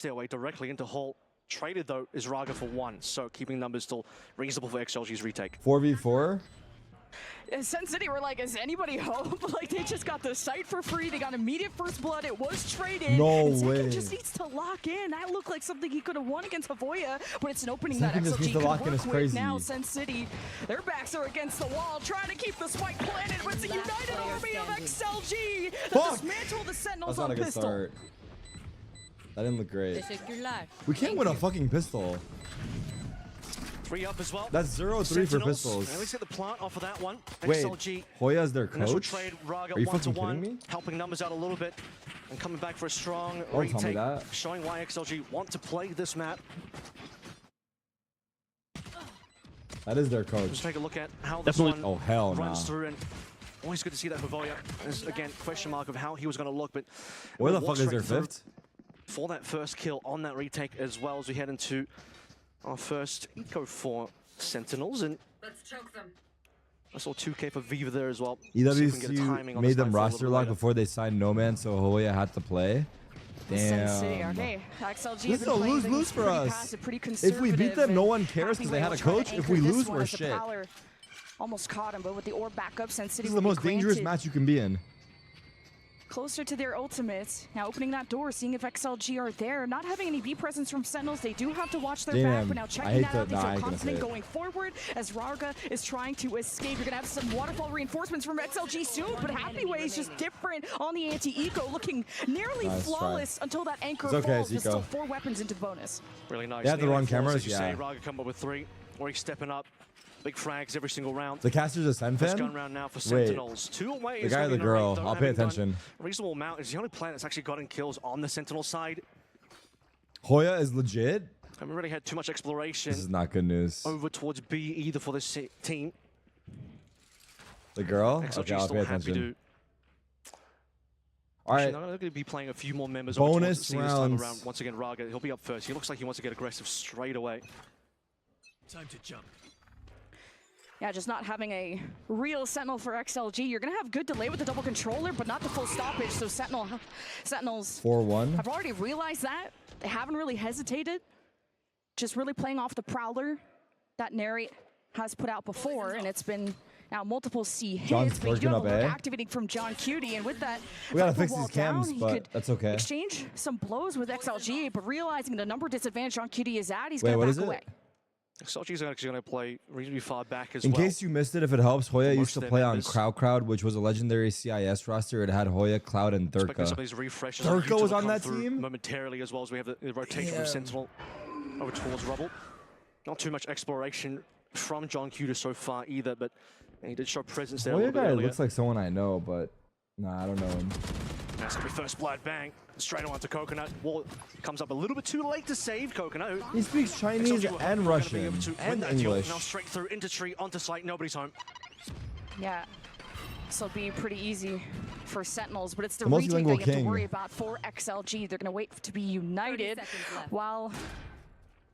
Stairway directly into Hall. Traded though is Raga for 1, so keeping numbers still reasonable for XLG's retake. 4v4? Sun City were like, is anybody home? Like, they just got the site for free. They got immediate first blood. It was traded. No and way. Zekin just needs to lock in. That looked like something he could have won against Havoya, but it's an opening Zekin that just XLG needs to can lock in work is with. crazy. Now Sun City, their backs are against the wall, trying to keep the spike planted, but it's a united army of XLG that dismantle the Sentinels That's not on a good pistol. start. That didn't look great. We can't win a fucking pistol. 3 up as well. That's 0-3 for pistols. At least get the plant off of that one. Wait, XLG. Hoya is their Initial coach? trade, Raga Are you 1 to fucking 1, kidding me? helping numbers out a little bit and coming back for a strong Don't tell me retake, that. showing why XLG want to play this map. That is their Let's coach. take a look at how this Definitely. one Oh, hell no. runs through, and always good to see that Havoya. There's again question mark of how he was going to look, but Where the we'll walk fuck is their straight through fifth? for that first kill on that retake as well as we head into our first eco for Sentinels, and Let's choke them. I saw 2K for Viva there as well. See if we can get a timing EWC on made this them knife for a roster little lock later. before they signed No Man, so Hoya had to play. Sun City, Damn. okay. XLG This has is been a playing lose-lose things for pretty us. passive, pretty If we beat them, conservative, no and one cares because they had a Happy Whale coach. trying If to we anchor lose, this one we're as the shit. Prowler almost caught him, but with the orb back up, Sun City This is will the be most dangerous granted match you can be in. closer to their ultimates. Now opening that door, seeing if XLG are there. Not having any B presence from Sentinels, they do have to watch their back, Damn, but now I checking hate that out, to- they nah, I feel ain't gonna say confident it. going forward as Raga is trying to escape. You're gonna have some waterfall reinforcements from XLG soon, but Happy Way is just different on the anti-eco, looking nearly Nice try. flawless until that anchor It's okay, falls. Just Zico. still 4 weapons into bonus. Really nice. They had the Nearly wrong falls, cameras, as you say. yeah. Raga come up with 3, or he's stepping up. Big frags every single round. The caster's a Sen First fan? gun round now for Wait. Sentinels. 2 away. The is guy or gonna the be rate, girl? though, I'll pay having done attention. a reasonable amount. Is the only player that's actually gotten kills on the Sentinel side. Hoya is legit? Haven't really had too much exploration This is not good news. over towards B either for this team. The girl? XLG Okay, I'll still pay happy attention. to. All right. They're going to be playing a few more members. Bonus this time rounds. around. Once again, Raga, he'll be up first. He looks like he wants to get aggressive straight away. Time to jump. Yeah, just not having a real Sentinel for XLG. You're gonna have good delay with the double controller, but not the full stoppage. So Sentinels 4-1. have already realized that. They haven't really hesitated. Just really playing off the Prowler that Narrate has put out before, and it's been now multiple C John's hits, but you do lurking have up, a look eh? activating from John Cutie, and with that, We gotta Viper fix wall these cams, down, he but could that's okay. exchange some blows with XLG, but realizing the number disadvantage John Cutie is at, he's Wait, gonna what back is it? away. XLG's actually going to play reasonably far back as In well. case you missed it, if it helps, Hoya For used most to of their play on members. Crowd, which was a legendary CIS roster. It had Hoya, Cloud, and Expecting some of Thurka. these refreshes. Thurka Utah was will on come that through team? momentarily, as well as we have the rotation from Sentinel over towards Rubble. Not too much exploration from John Cuda so far either, but he did show presence there a Hoya little bit guy earlier. looks like someone I know, but nah, I don't know him. That's going to be first blood, bang. Straight on to Coconut. Wall comes up a little bit too late to save Coconut. He speaks Chinese XLG were and gonna be Russian able to win and that duel. English. Now straight through into tree, onto site, nobody's home. Yeah, this will be pretty easy for Sentinels, but it's the, The retake that you multilingual have to king. worry about for XLG. They're going to wait to be united, 30 seconds left. while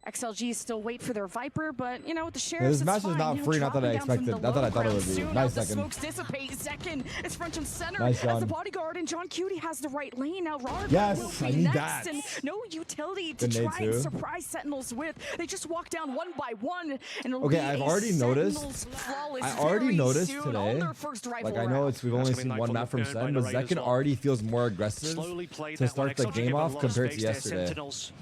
XLG still wait for their Viper, but you know, with the Yeah, Sheriffs, this match it's is fine. not You know, free, not that I dropping down from expected, the not that I low thought it ground would be. soon Nice as the second. smokes dissipate. Zekin is front and center Nice, as John. the bodyguard, and John Cutie has the right lane. Now Raga Yes, will be I need next, that. and no utility to Good nade try and too. surprise Sentinels with. They just walk down one by one, and it'll Okay, be I've a already noticed- Sentinels flawless I already very noticed soon today, on their first rifle like I know round. it's we've That's only gonna be seen nice one on map from the earn by Sen, but Narrate as Zekin well. already feels more aggressive Slowly played to that one. start the XLG game gave a off lot of compared to space there. yesterday. Sentinels.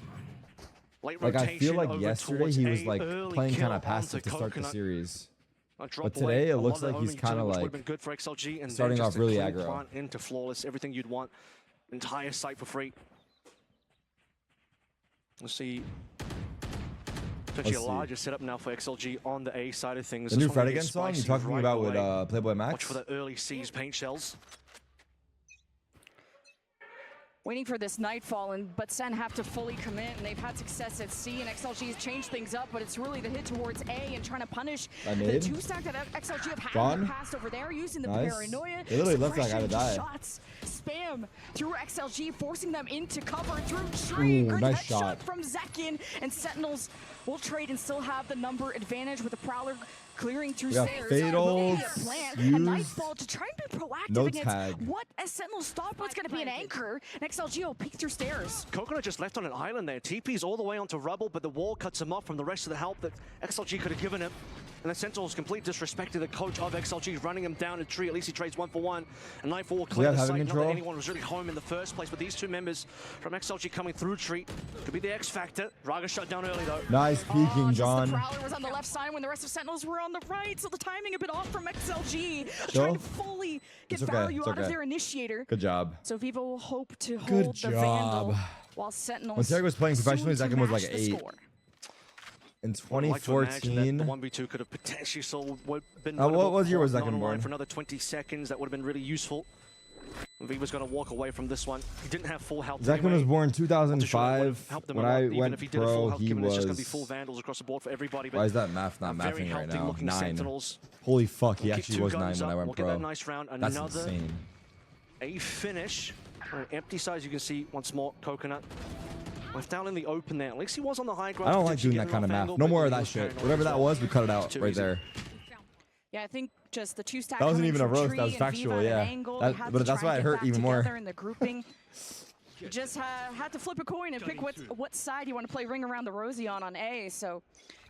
Late Like I rotation feel like over yesterday towards he was a like early playing kill kind of onto passive to start the Coconut. series. A drop But away, today it a lot looks of the like he's homing kinda utility, which like would've been good for XLG, and starting then off just a really clean aggro. plant into flawless, everything you'd want, entire site for free. Let's see. It's actually a see. larger setup now for XLG on the A side of things. The This new one Fred will get Again song you spicy talking right about with away. Playboy Watch Max? for the early C's paint shells. Waiting for this nightfall, but Sen have to fully commit, and they've had success at C, and XLG has changed things up, but it's really the hit towards A and trying to punish I the made. two-stack that XLG have had Gone. in the past over there, using the Nice. paranoia. They literally left that guy to suppression, die. Shots, spam through XLG, forcing them into cover through tree. Ooh, Good nice headshot shot. from Zekin, and Sentinels will trade and still have the number advantage with the Prowler clearing through We got stairs. Fatal, A Fuse, nice ball to try and be proactive no against tag. what as Sentinels thought was going to be an anchor. And XLG will peek through stairs. Coconut just left on an island there. TP's all the way onto Rubble, but the wall cuts him off from the rest of the help that XLG could have given him. And the Sentinels complete disrespect to the coach of XLG, running him down a tree. At least he trades 1-for-1. And Nightfall will clear the site. Not that anyone was really home in the first place, but these two members from XLG coming through tree could be the X factor. Raga shut down early though. Nice peeking, John. The Prowler was on the left side when the rest of Sentinels were on the right, so the timing a bit off from XLG. Trying to fully get value out of their initiator. Good job. So Viva will hope to hold the Vandal while Sentinels. When Terry was playing professionally, Zekin was like 8. In 2014, the 1v2 could have potentially been what was your Zekin born? For another 20 seconds, that would have been really useful. Viva's going to walk away from this one. He didn't have full health. Zekin was born 2005. When I went pro, he was. Just going to be full Vandals across the board for everybody. Why is that math not mathing right now? 9. Holy fuck, he actually was 9 when I went pro. Nice round. That's insane. A finish. On an empty side, you can see once more Coconut. Left down in the open there. At least he was on the high ground. I don't like doing that kind of math. No more of that shit. Whatever that was, we cut it out right there. Yeah, I think just the 2-stack. That wasn't even a roast. That was factual. Yeah. But that's why it hurt even more. In the grouping. You just had to flip a coin and pick what side you want to play Ring Around the Rosie on A. So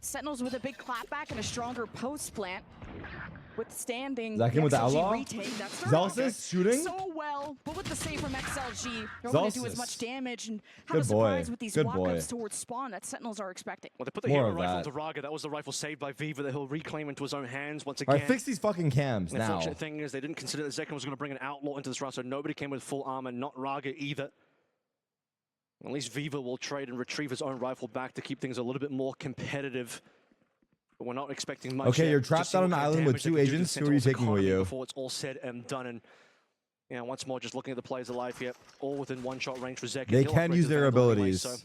Sentinels with a big clapback and a stronger post plant. Withstanding Zekin with the Outlaw? Zelsis shooting? So well, but with the save from XLG, they're going to do as much damage and have a Good boy. surprise with these walk-ups towards spawn that Sentinels are expecting. Well, they put the hero rifle to Raga. That was the rifle saved by Viva that he'll reclaim into his own hands once again. Alright, fix these fucking cams now. The unfortunate thing is they didn't consider that Zekin was going to bring an Outlaw into this round, so nobody came with full armor, not Raga either. At least Viva will trade and retrieve his own rifle back to keep things a little bit more competitive. But we're not expecting much. Okay, you're trapped on an island with 2 agents. Who are you taking with you? Before it's all said and done, and you know, once more, just looking at the players alive here, all within one-shot range for Zekin. They can use their abilities. Anyway,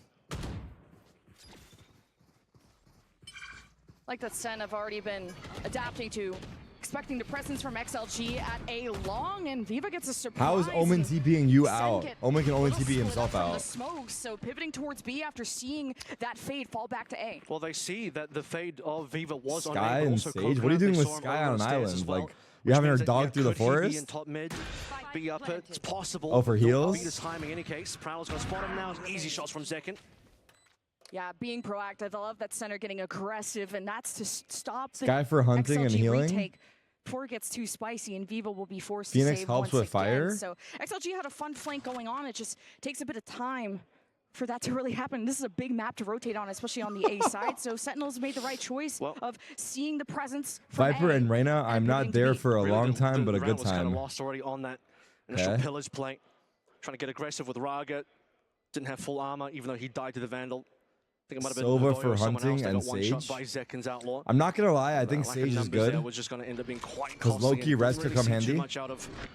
Like that Sen have already been adapting to expecting the presence from XLG at A long, and Viva gets a surprise. How is Omen TPing you out? Omen can only TP himself out. The smoke, so pivoting towards B after seeing that fade fall back to A. Well, they see that the fade of Viva was on A. Sky and Sage? What are you doing with Sky on an island? Like, you're having her dog through the forest? Top mid, B up it. It's possible. Oh, for heals? Beat his timing in any case. Prowler's going to spot him now. Easy shots from Zekin. Yeah, being proactive. I love that center getting aggressive, and that's to stop the Sky for hunting XLG and healing. Retake before it gets too spicy, and Viva will be forced Phoenix to save helps once with again. fire. So XLG had a fun flank going on. It just takes a bit of time for that to really happen. This is a big map to rotate on, especially on the A side. So Sentinels made the right choice of seeing the presence from Viper A and Reyna, I'm not there for a long time, but a good was kind time. of lost already on that initial pillars play. Trying to get aggressive with Raga. Didn't have full armor, even though he died to the Vandal. I think it might have been Silva Novoyo for or someone hunting else and that got one Sage. shot by Zekin's Outlaw. I'm not gonna lie, I think Sage is good. Was just going to end up being quite because low-key res could come handy,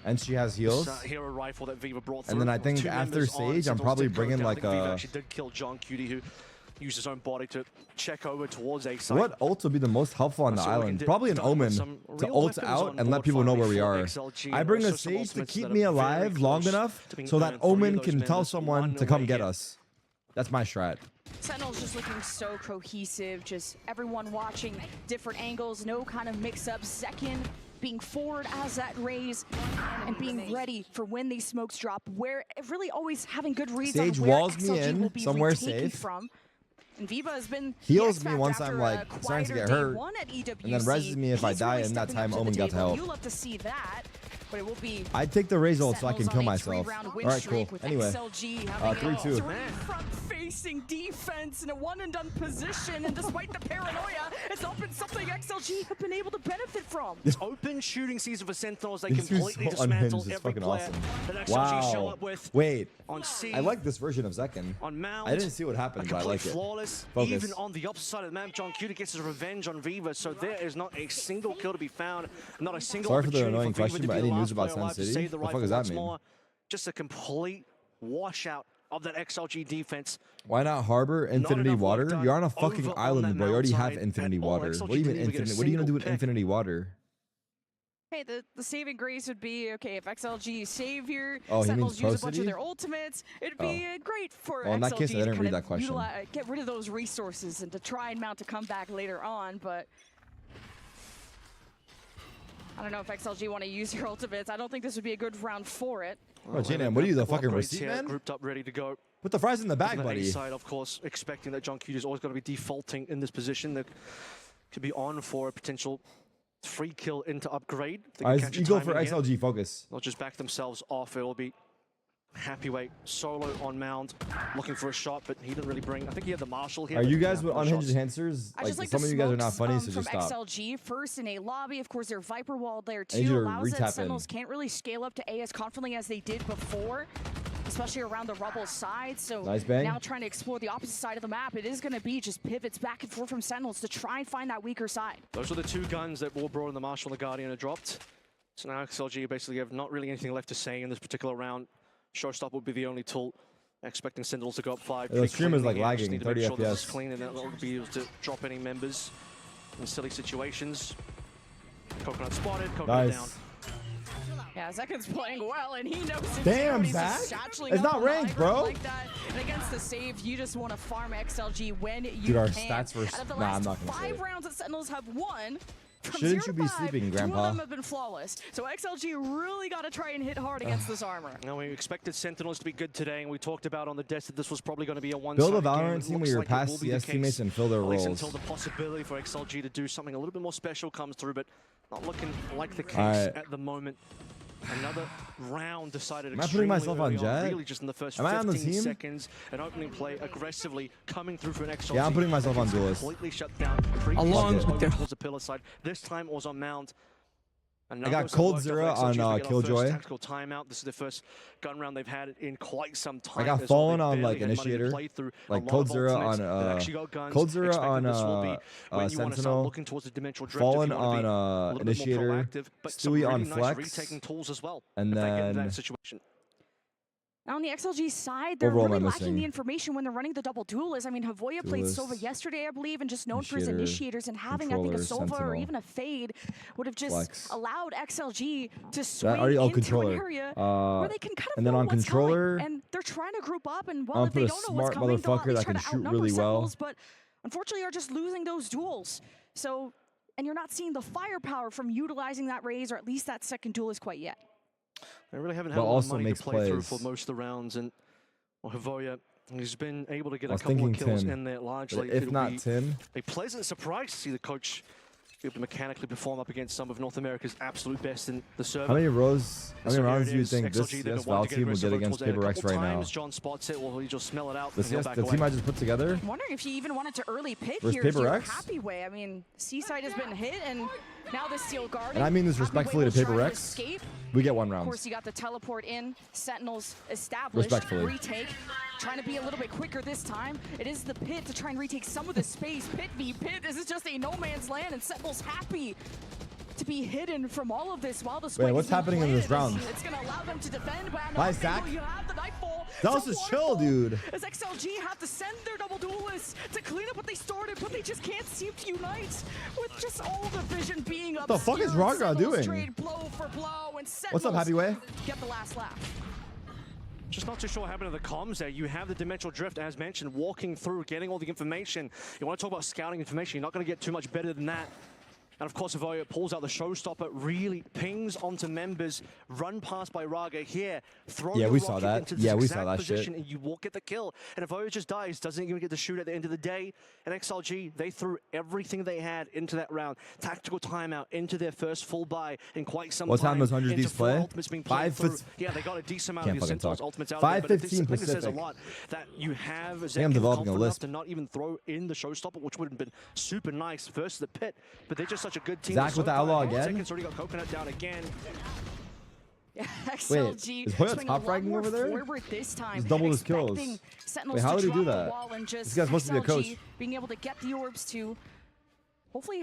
and she has heals. Hero rifle that Viva brought through. And then I think after Sage, I'm probably bringing like Viva a. actually did kill John Cutie, who used his own body to check over towards A side. What ult would be the most helpful on the island? Probably an Omen to ult out and let people know where we are. I bring a Sage to keep me alive long enough so that Omen can tell someone to come get us. That's my strat. Sentinel's just looking so cohesive, just everyone watching different angles, no kind of mix-ups. Zekin being forward as that raise and being ready for when these smokes drop, where really always having good reads Sage on where walls me XLG in will be somewhere retaken safe. From. And Viva has been heals me once I'm like starting to get hurt, and then reses me if I die, and that time Omen got to help. You'll love to see that. But it will be I'd take the raise ult so I can kill myself. Alright, cool. Anyway, 3-2. Front-facing defense in a one-and-done position, and despite the paranoia, it's not been something XLG have been able to benefit from. This open shooting season for Sentinels, they completely dismantle every player that XLG show up with. Wait, on C, I like this version of Zekin. On Mount, I didn't see what happened, but I like it. Flawless. Focus. Even on the opposite side of the map, John Cutie gets his revenge on Viva, so there is not a single kill to be found, not a single Sorry for the opportunity annoying for Viva question, to but be any the news last about player Sun alive to City? save the What the fuck rifle does that once mean? more. Just a complete washout of that XLG defense. Why not harbor infinity water? You're on a fucking island, bro. You already have infinity water. What do you mean infinity? What are you gonna do with infinity water? Hey, the saving grace would be, okay, if XLG save here, Oh, Sentinels use a bunch of their ultimates, it'd be great for well, in that XLG case, I didn't to read that question. Get rid of those resources and to try and mount a comeback later on, but I don't know if XLG want to use your ultimates. I don't think this would be a good round for it. Bro, JNM, what are you, the fucking receipt, man? Grouped up, ready to go. Put the fries in the bag, buddy. Side, of course, expecting that John Q is always going to be defaulting in this position. That could be on for a potential free kill into upgrade. Alright, you go for XLG, here. Focus. They'll just back themselves off. It'll be Happyweight solo on Mound, looking for a shot, but he didn't really bring. I think he had the Marshall here. Are you guys with unhinged enhancers? Like some of you guys are not funny, so just stop. XLG first in a lobby, of course, their Viper wall there too allows that Sentinels can't really scale up to A as confidently as they did before, especially around the Rebel side. So now trying to explore the opposite side of the map, it is going to be just pivots back and forth from Sentinels to try and find that weaker side. Those are the two guns that Warbro and the Marshall and the Guardian are dropped. So now XLG basically have not really anything left to say in this particular round. Showstop would be the only tool. Expecting Sentinels to go up 5. The stream is like lagging, need to 30 make sure FPS. This is clean and they'll be able to drop any members in silly situations. Coconut spotted, Coconut down. Yeah, Zekin's playing well, and he knows it. Damn, Zach! It's not ranked, bro. Like that. And against the save, you just want to farm XLG when you Dude, our can. stats versus... Out of the nah, last I'm not gonna 5 say rounds that Sentinels have won, from Shouldn't 0 you be sleeping, Grandpa? 2 of them have been flawless. So XLG really got to try and hit hard against this armor. Now, we expected Sentinels to be good today, and we talked about on the desk that this was probably going to be a one-sided Build a game. Valorant team where you're past CS teammates and fill their roles. Until the possibility for XLG to do something a little bit more special comes through, but not looking like the case at the moment. Another round decided. Am I putting myself on Jet? Really just in the first Am I on the 15 team? seconds, an opening play aggressively coming through for an XLG. Yeah, I'm putting myself on Duelist. Completely shut down. Along with their towards the pillar side. This time it was on Mount. I got Cold Zero on Killjoy. Tactical timeout. This is the first gun round they've had in quite some time. I got Fallen on like Initiator, like Cold Zero on Cold Zero on Sentinel, looking towards the dimensional drift. Fallen on Initiator, Stewie on Flex, and then Now on the XLG side, they're really lacking the information when they're running the double duelist. I mean, Havoya played Sova yesterday, I believe, and just known for his initiators, and having, I think, a Sova or even a Fade would have just allowed XLG to swing into an area where they can kind of know what's coming. And they're trying to group up, and well, if they don't know what's coming, they'll at least try to outnumber Sentinels, but unfortunately are just losing those duels. So, and you're not seeing the firepower from utilizing that raise, or at least that second duelist quite yet. They really haven't had a lot of money to play through for most of the rounds, and Havoya, he's been able to get a couple of kills in there largely. If not Tim, a pleasant surprise to see the coach be able to mechanically perform up against some of North America's absolute best in the server. How many rounds do you think this Val team will get against Paper X right now? John spots it, well, he just smell it out. The team I just put together? I'm wondering if he even wanted to early pick here. Paper X? Happy way. I mean, Seaside has been hit, and now the Steel Guardian. And I mean this respectfully to Paper X. We get 1 round. Of course, you got the teleport in. Sentinels established. Respectfully. Retake. Trying to be a little bit quicker this time. It is the Pit to try and retake some of the space. Pit v Pit. This is just a no man's land, and Sentinels happy to be hidden from all of this while the Wait, what's happening in this round? It's going to allow them to defend, but nice, Zach. you have the Nightfall. That was just chill, dude. As XLG have to send their double duelists to clean up what they started, but they just can't seem to unite with just all the vision being up. What the fuck is Ragra doing? Trade blow for blow, and what's up, Happyway? Get the last laugh. Just not too sure what happened to the comms there. You have the dimensional drift, as mentioned, walking through, getting all the information. You want to talk about scouting information, you're not going to get too much better than that. And of course, Avoya pulls out the showstopper, really pings onto members, run past by Raga here, throw the rocket into this exact position, and you will get the kill. And Avoya just dies, doesn't even get to shoot at the end of the day. And XLG, they threw everything they had into that round. Tactical timeout into their first full buy in quite some time. What time does 100Ds play? 5 yeah, they got a decent amount of the Sentinels ultimates out 5:15 there, but I think Pacific. It says a lot that you have I'm developing a list to not even throw in the showstopper, which would have been super nice versus the Pit, but they're just such a good team. Zach with the Outlaw again? Seconds already got Coconut down again. Yeah, XLG wait, is Hoya top fragging over there? This time, he's doubled his kills. Wait, how did he do that? This guy's supposed to be a coach. Being able to get the orbs to hopefully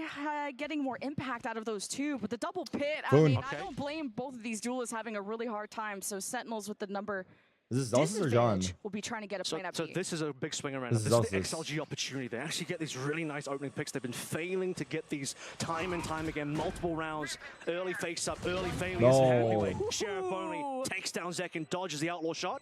getting more impact out of those two, but the double Pit, I mean, I don't blame both of these duelists having a really hard time, so Sentinels with the number Is this Zelsis or John? Will be trying to get a plane up. So this is a big swing around. This is the XLG opportunity. They actually get these really nice opening picks. They've been failing to get these time and time again, multiple rounds, early face-up, early failures. Anyway, Sheriff only takes down Zek and dodges the outlaw shot.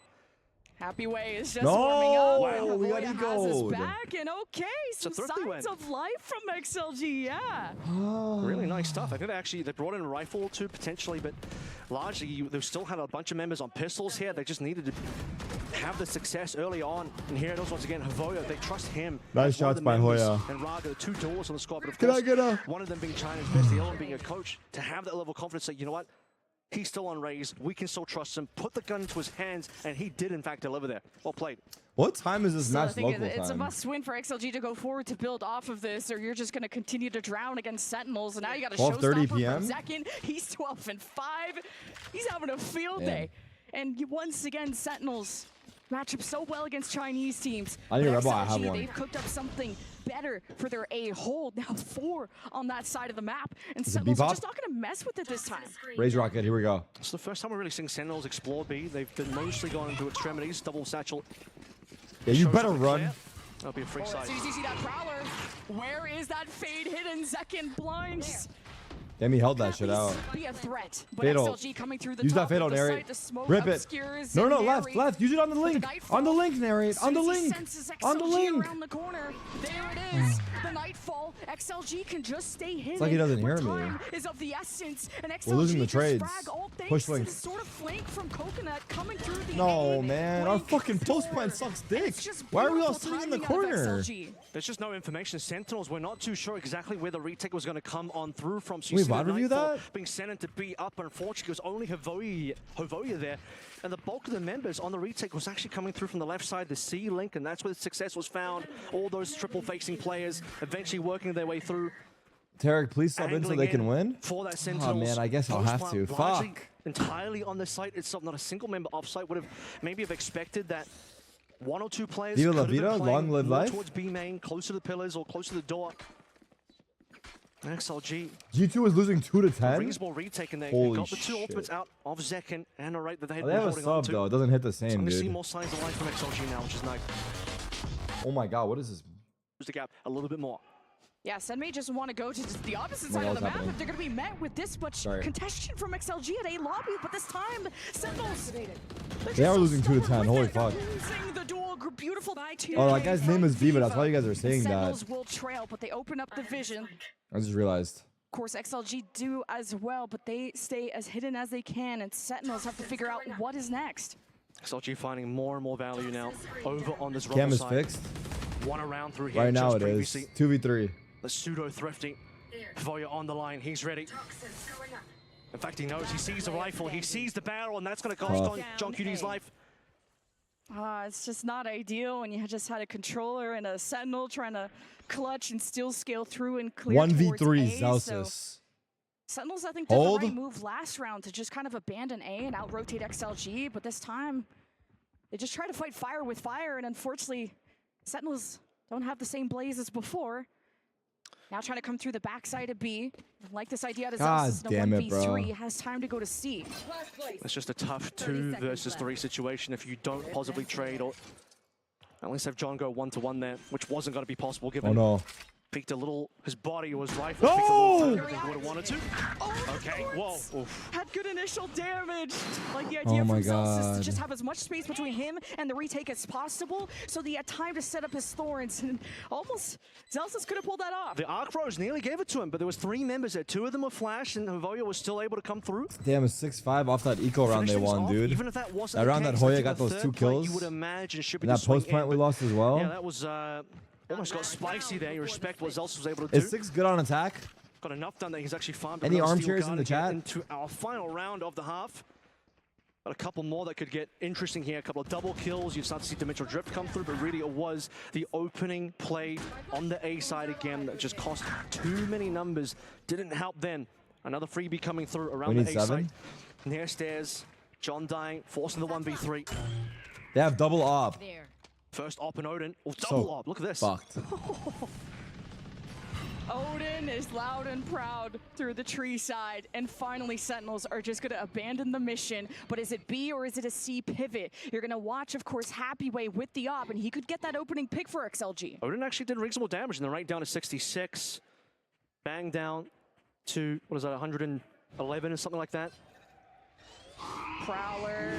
Happy Way is just warming up. Wow, we got Havoya has his egoed. back, and okay, some signs of life from XLG, yeah. Really nice stuff. I think they brought in a rifle or two potentially, but largely they still had a bunch of members on pistols here. They just needed to have the success early on. And here it is once again, Havoya, they trust him. Nice shots by Hoya. And Raga, the two duels on the squad, but of Can I course, get a... one of them being China's best, the other one being a coach, to have that level of confidence that, you know what, he's still on raise, we can still trust him, put the gun to his hands, and he did in fact deliver there. Well played. What time is this So I match think local it's a time? must-win for XLG to go forward to build off of this, or you're just going to continue to drown against Sentinels. And now you got a 12:30 showstopper PM? from Zekin. He's 12 and 5. He's having a field day. And once again, Sentinels match up so well against Chinese teams. I need a But Rebel, I XLG, have one. They've cooked up something better for their A hold. Now 4 on that side of the map. And it Sentinels are Bebop? just not going to mess with it this time. Raise rocket, here we go. It's the first time we're really seeing Sentinels explore B. They've been mostly gone into extremities, double satchel. Yeah, you Shows better up the run. clear. That'll be a free side. As soon as you see that Prowler, where is that fade hidden? Zekin blinds. Damn, he held that shit out. Be a threat, but Fatal. XLG coming through the Use top that fatal, of the narrate. site, the smoke Rip it. obscures No, and no, left, narrate. left. Use it on the link. On the link, narrate. On the As soon as he link. senses On the XLG link. around the corner, there it is. The Nightfall. XLG can just stay hidden. like he doesn't where hear me. time is of the essence, and XLG We're losing the just trades. frag all thanks Push to links. this sort of flank from Coconut coming through the No, A man. Our link fucking post forward. plan sucks And dick. it's just Why are we all beautiful sitting in the timing out of corner? XLG. There's just no information. Sentinels, we're not too sure exactly where the retake was going to come on through from. So Can we you see the VOD review Nightfall that? being sent into B up. Unfortunately, it was only Havoya there. And the bulk of the members on the retake was actually coming through from the left side, the C link, and that's where the success was found. All those triple-facing players eventually working their way through. Tarek, please sub in so they can win. For that Oh, Sentinels. man, I guess I'll have to. Post plant largely Fuck. Entirely on the site itself, not a single member off-site would have maybe have expected that one or two players Viva could la have been vida, playing long live more life. towards B main, closer to the pillars or closer to the door. XLG, G2 is losing 2 to 10. reasonable retake, and they Holy got the two shit. ultimates out of Zekin and a right that they had Oh, they been have a holding on sub to. though. It doesn't hit the So I'm same, going to see dude. more signs of life from XLG now, which is nice. Oh my god, what is this? Close the gap a little bit more. Yeah, Sen may just want to go to just the opposite Oh my side God, of the what's map happening? if they're going to be met with this much Sorry. contention from XLG at A lobby, but this time, Sentinels, They are losing 2 to 10. Holy fuck. Losing the duel, beautiful by 2. Oh, that guy's name is Viva. That's why you guys are saying that. Sentinels will trail, but they open up the vision. I just realized. Of course, XLG do as well, but they stay as hidden as they can, and Sentinels have to figure out what is next. XLG finding more and more value now over on this Cam Rumble is side. fixed. One around through here Right now just it is. previously. 2v3. The pseudo thrifty. Voya on the line, he's ready. In fact, he knows, he sees the rifle, he sees the barrel, and that's going to cost Tough. John QD's life. It's just not ideal when you just had a controller and a Sentinel trying to clutch and still scale through and clear 1v3 towards A, so Zelsis. Sentinels, I think, did Hold. the right move last round to just kind of abandon A and out-rotate XLG, but this time, they just try to fight fire with fire, and unfortunately, Sentinels don't have the same blaze as before. Now trying to come through the backside of B. Like this idea to God Zelsis in a damn it, 1v3, bro. has time to go to C. It's just a tough 2 versus 3 situation if you don't positively trade or at least have John go 1-to-1 there, which wasn't going to be possible given Oh no. peeked a little, his body was rifled, peeked a little No! further than he would have wanted to. Okay, whoa. Oof. Had good initial damage. Like the Oh idea my from Zelsis to God. just have as much space between him and the retake as possible, so he had time to set up his thorns, and almost Zelsis could have pulled that off. The Arc Rose nearly gave it to him, but there was 3 members there. 2 of them were flashed, and Havoya was still able to come through. Damn, it's 6-5 off that eco round Finish they things won, off. dude. Even if that wasn't That the round that case, Hoya I think got the those 2 third plate kills. You would imagine should be And the that swing post plant in, we but lost as well. Yeah, that was almost got spicy there. You respect what Zelsis was able to do. Is 6 good on attack? Got enough done that he's actually farmed. Any another steel armchairs guard in the to get chat? Into our final round of the half. Got a couple more that could get interesting here. A couple of double kills. You start to see Dimensional Drift come through, but really it was the opening play on the A side again that just cost too many numbers. Didn't help then. Another freebie coming through around We the need A 7. side. Near stairs. John dying, forcing the 1v3. They have double op. First op and Odin. Oh, double op. Look at this. Fucked. Odin is loud and proud through the tree side, and finally Sentinels are just going to abandon the mission. But is it B or is it a C pivot? You're going to watch, of course, Happy Way with the op, and he could get that opening pick for XLG. Odin actually did reasonable damage, and then right down to 66. Bang down to, what is that, 111 or something like that? Prowler,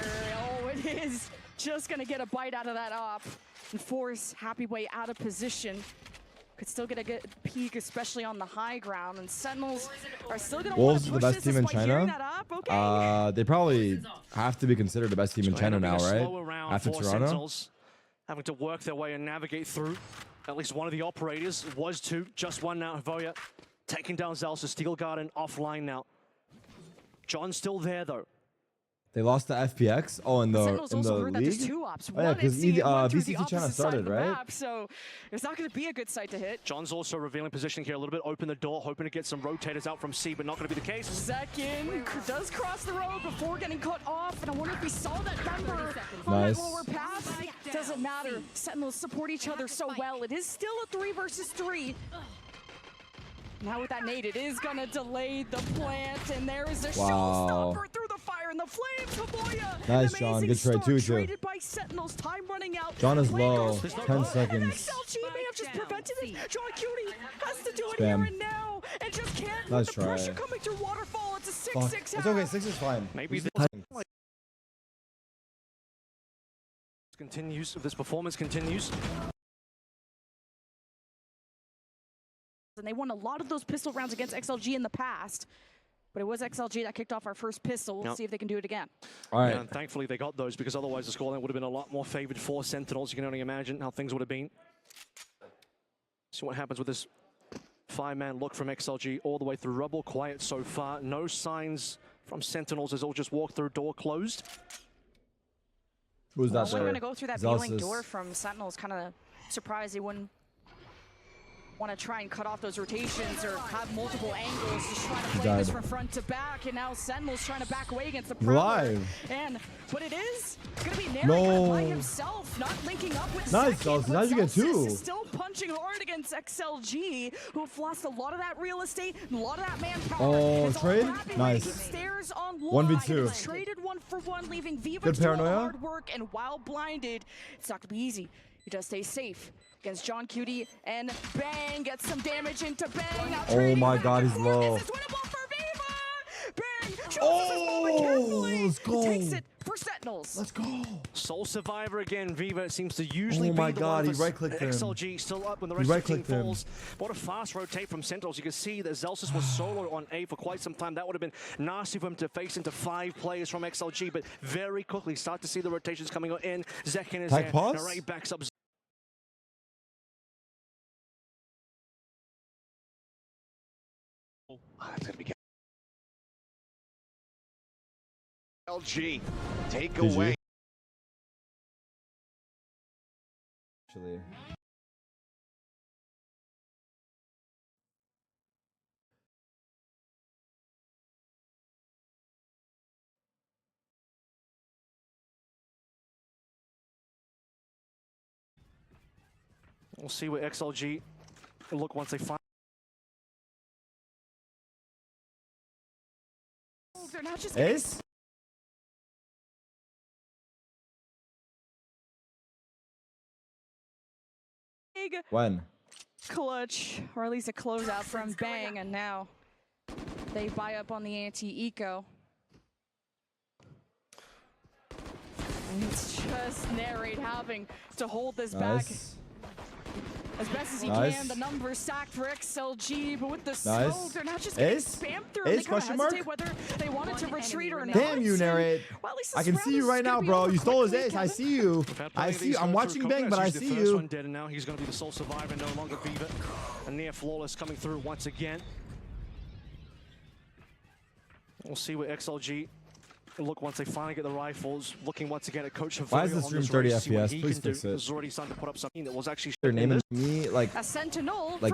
oh, it is just gonna get a bite out of that op and force Happy Way out of position. Could still get a good peek, especially on the high ground, and Sentinels are still gonna Wolves want is to the best team in China. Okay. They probably have to be considered the best team in China now, right? After Toronto. Sentinels having to work their way and navigate through. At least one of the operators was two, just one now. Voya taking down Zelsa. Steel Garden offline now. John's still there though. They lost to FPX. Oh, in the league. Two ops. Oh yeah, because VCT China started, right? Map, so it's not going to be a good sight to hit. John's also revealing positioning here a little bit. Open the door, hoping to get some rotators out from C, but not going to be the case. Zekin does cross the road before getting cut off, and I wonder if he saw that number on Nice. that lower path. Doesn't matter. Sentinels support each other so well. It is still a 3 versus 3. Now with that nade, it is gonna delay the plant, and there is a showstopper through the fire and the flames. Haboya, nice, John. Good trade too. Traded by Sentinels. Time running out. John is low. 10 And seconds. XLG may have just prevented it. John Cutie has to do it Spam. here and now, and just can't. Nice with the try. pressure coming through Waterfall. It's a 6-6 Fuck. It's okay. 6 is fine. Maybe this continues. If this performance continues. And they won a lot of those pistol rounds against XLG in the past. But it was XLG that kicked off our first pistol. We'll see if they can do it again. All right. Yeah, and thankfully they got those, because otherwise the scoreline would have been a lot more favored for Sentinels. You can only imagine how things would have been. See what happens with this 5-man look from XLG all the way through rubble. Quiet so far. No signs from Sentinels as they'll just walk through, door closed. Who's that? We're going to go through that Zelsis. viewing door from Sentinels. Kind of surprised they wouldn't want to try and cut off those rotations or have multiple angles, just trying to play this from front to back, and now Sentinel's trying to back away against the Prowler. But it is going to be narrated by himself, not linking up with Nice, Zelsis. How'd you get two? Is still punching hard against XLG, who have lost a lot of that real estate, a lot of that manpower. Oh, it's trade? Nice. Nice. 1v2. Traded 1 for 1, leaving Viva to do all the hard work, and while blinded, it's not going to be easy. He does stay safe against John Cutie, and Bang gets some damage into Bang. Now oh my god, he's low. This is winnable for Viva! Bang shows his moment carefully. Let's go. Takes it for Sentinels. Let's go. Sole survivor again. Viva seems to usually oh my be the god, one he right-clicked him. XLG still up when the rest of the team falls. What a fast rotate from Sentinels. You can see that Zelsis was solo on A for quite some time. That would have been nasty for him to face into 5 players from XLG, but very quickly start to see the rotations coming in. Zekin is there. Narray backs up. That's gonna be LG. Take away. Actually. We'll see what XLG look once they find. They're not just Ace? big When? clutch, or at least a closeout from Bang, and now they buy up on the anti-eco. And it's just Narrate having to hold this back as best as he can. The numbers stacked for XLG, but with the smoke, they're not just getting spammed through. They kind of hesitate whether they wanted to retreat or not. Damn you, Narrate. Well, I can see you right now, bro. You stole his ace. I see you. I see you. I'm watching Bang, but I see you. One dead, and now he's going to be the sole survivor, no longer Viva. And near flawless coming through once again. We'll see what XLG look once they finally get the rifles. Looking once again at Coach Havoya. Why is this stream 30 FPS? Please fix it. He's already starting to put up something that was actually their name is me like a Sentinel. Like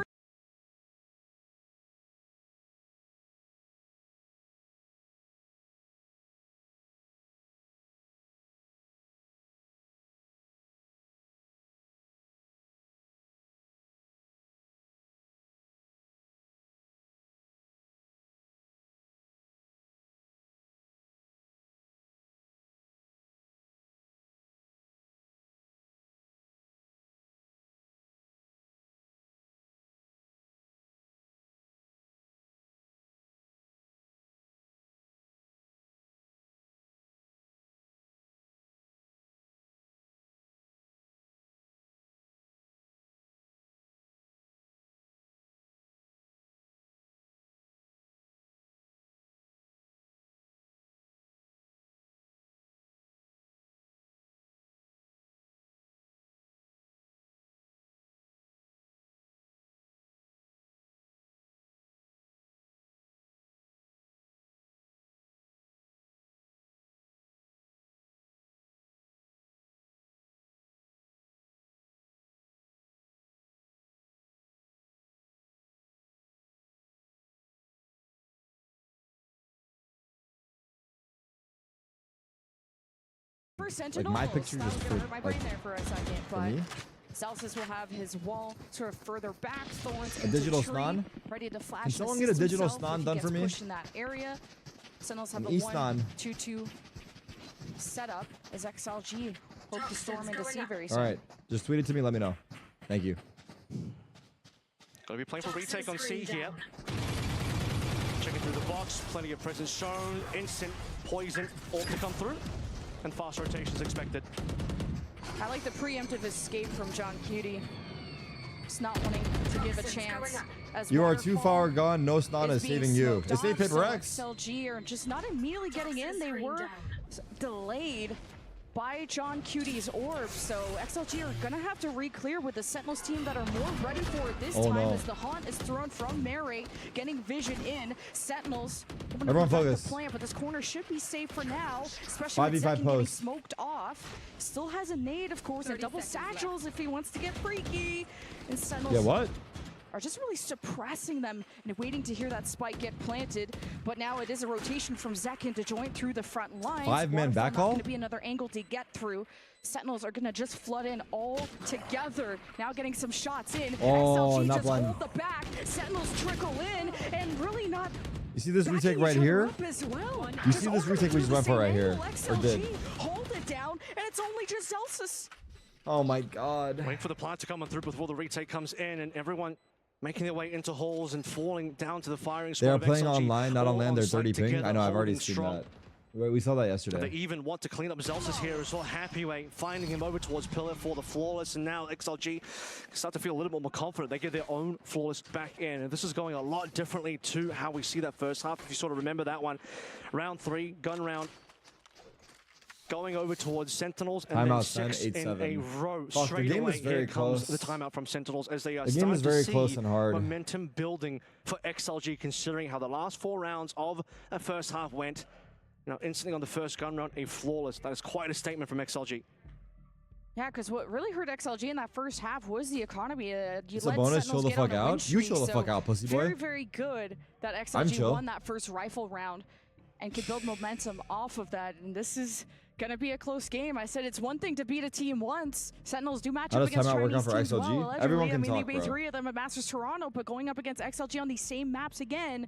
Sentinel. my picture just for, my brain there for a second, but me? Celsius will have his wall sort of further back. Thorns A digital snon? ready to flash. Can someone get a digital snon done for me? In that area. Sentinels have a E-snon. 1-2-2 setup as XLG hope to storm into C very soon. All right, just tweet it to me. Let me know. Thank you. Gonna be playing for retake on C here. Checking through the box, plenty of presence shown, instant poison all to come through, and fast rotations expected. I like the preemptive escape from John Cutie. Just not wanting to give a chance. As You are too far gone. No snon is saving you. It's a paper X. XLG are just not immediately getting in. They were delayed by John Cutie's orb, so XLG are gonna have to re-clear with the Sentinels team that are more ready for it this time as the haunt is thrown from Mary, getting vision in. Sentinels, everyone focus. The plan, but this corner should be safe for now, especially with 5v5 Zekin getting post. smoked off. Still has a nade, of course, and double satchels if he wants to get freaky. And Sentinels Yeah, what? are just really suppressing them and waiting to hear that spike get planted. But now it is a rotation from Zekin to join through the front lines. 5-man backhaul? Going to be another angle to get through. Sentinels are going to just flood in all together. Now getting some shots in. Oh, XLG not just blind. hold the back. Sentinels trickle in and really not. You see this retake right here? You see this retake we just went for right here? Or did? Hold it down, and it's only just Celsius. Oh my god. Waiting for the plant to come on through before the retake comes in, and everyone making their way into holes and falling down to the firing squad. They are of playing XLG, online, not on all land. They're site 30 ping. together, I know, I've already holding seen strong. that. We saw that They yesterday. even want to clean up Zelsis here as well. Happyway finding him over towards Pillar for the flawless, and now XLG start to feel a little bit more confident. They get their own flawless back in, and this is going a lot differently to how we see that first half. If you sort of remember that one, round 3, gun round, going over towards Sentinels, and Timeout then 6 in a row. Fuck, Straight the game away, is very here comes close. the timeout from Sentinels as they are The game starting is very to close see and hard. momentum building for XLG, considering how the last 4 rounds of the first half went. Now, instantly on the first gun round, a flawless. That is quite a statement from XLG. Yeah, because what really hurt XLG in that first half was the economy. It's a bonus. Chill the fuck out. You chill the fuck out, pussy boy. Very, very good that XLG won that first rifle round and could build momentum off of that. And this is going to be a close game. I said it's one thing to beat a team once. Sentinels do match up against Chinese teams well. Allegedly, Everyone can I mean, talk, they beat bro. 3 of them at Masters Toronto, but going up against XLG on these same maps again,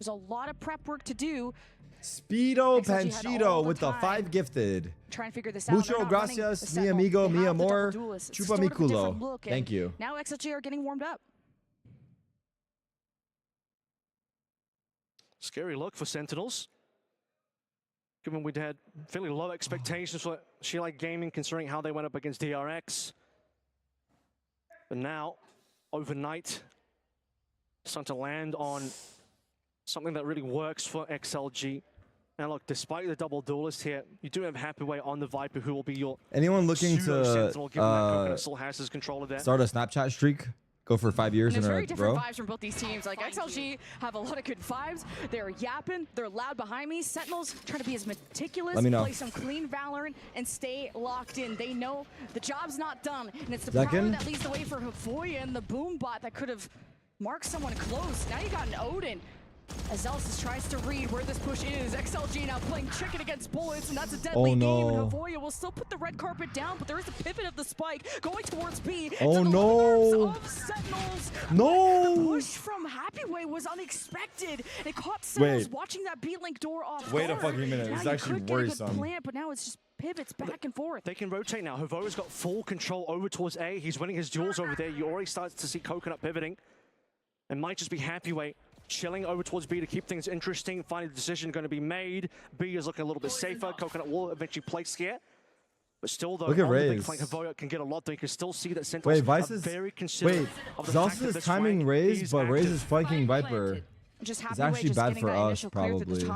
there's a lot of prep work to do. Speedo Panchito with the 5 gifted. Trying to figure this out. Mucho gracias, mi amigo, mi amor, chupa mi culo. Thank you. Now XLG are getting warmed up. Scary look for Sentinels. Given we'd had fairly low expectations for Sheelight Gaming, considering how they went up against DRX. But now, overnight, starting to land on something that really works for XLG. Now look, despite the double duelist here, you do have Happyway on the Viper, who will be your anyone looking to Sentinel, given that Coconut still has his control of that. Start a Snapchat streak? Go for 5 years in a row. There's very different vibes from both these teams. Like XLG have a lot of good vibes. They're yapping. They're loud behind me. Sentinels trying to be as meticulous, play some clean Valorant, and stay locked in. They know the job's not done, and it's the power that leads the way for Havoya and the boom bot that could have marked someone close. Now you got an Odin. As Zelsis tries to read where this push is, XLG now playing chicken against bullets, and that's a deadly game. And Havoya will still put the red carpet down, but there is a pivot of the spike going towards B. Oh no! Of Sentinels. No! The push from Happyway was unexpected. It caught Sentinels watching that B-Link door off. Wait a fucking minute. It's actually worrisome. Plan, but now it's just pivots back and forth. They can rotate now. Havoya's got full control over towards A. He's winning his duels over there. You already start to see Coconut pivoting. It might just be Happyway chilling over towards B to keep things interesting. Finally, the decision going to be made. B is looking a little bit safer. Coconut will eventually place here. But still, though, look at on Raze. the big flank, Havoya can get a lot, though. You can still see that Sentinels are very considerate of the fact that Zelsis this is timing flank Raze, but Raze is flanking Viper. Just it's actually bad for us, probably.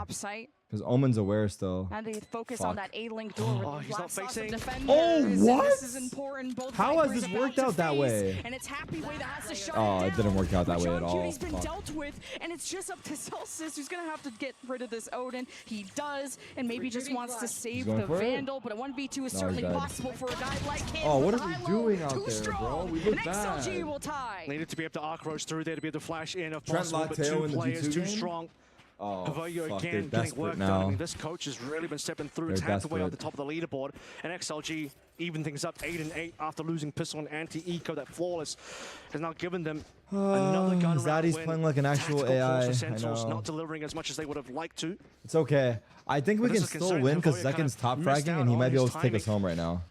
Because Omen's aware still. And they focus on that A-Link door with he's not facing. Oh, what? This is important. Both how has this worked out that way? And it's Happyway that has to shut it didn't work out that way at all. Cutie's been dealt with, and it's just up to Celsius, who's gonna have to get rid of this Odin. He does, and maybe just wants to save the Vandal, but a 1v2 is certainly possible for a guy like him. Oh, what are we doing out there, bro? We look bad. XLG will tie. Needed to be able to arc roach through there to be able to flash in if Trent possible, but 2 players too strong. Oh, Havoya fuck, again they're getting work desperate done. I now. mean, this coach has really been stepping through, They're tapped away on desperate. the top of the leaderboard. And XLG even things up 8-8 after losing Pistol and Anti-Eco. That Flawless has now given them another gun round Zaddy's win. playing like an actual Tactical AI. force for I Sentinels, know. not delivering as much as they would have liked to. It's okay. I think we But can this is still considering win because Havoya kind Zekin's of top missed fragging out and he on might be his able to take us timing. home right now.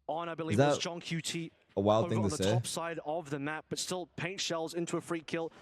On, I believe, that was John QT A wild over thing on to the say. top side of the map, but still paint shells into a free kill.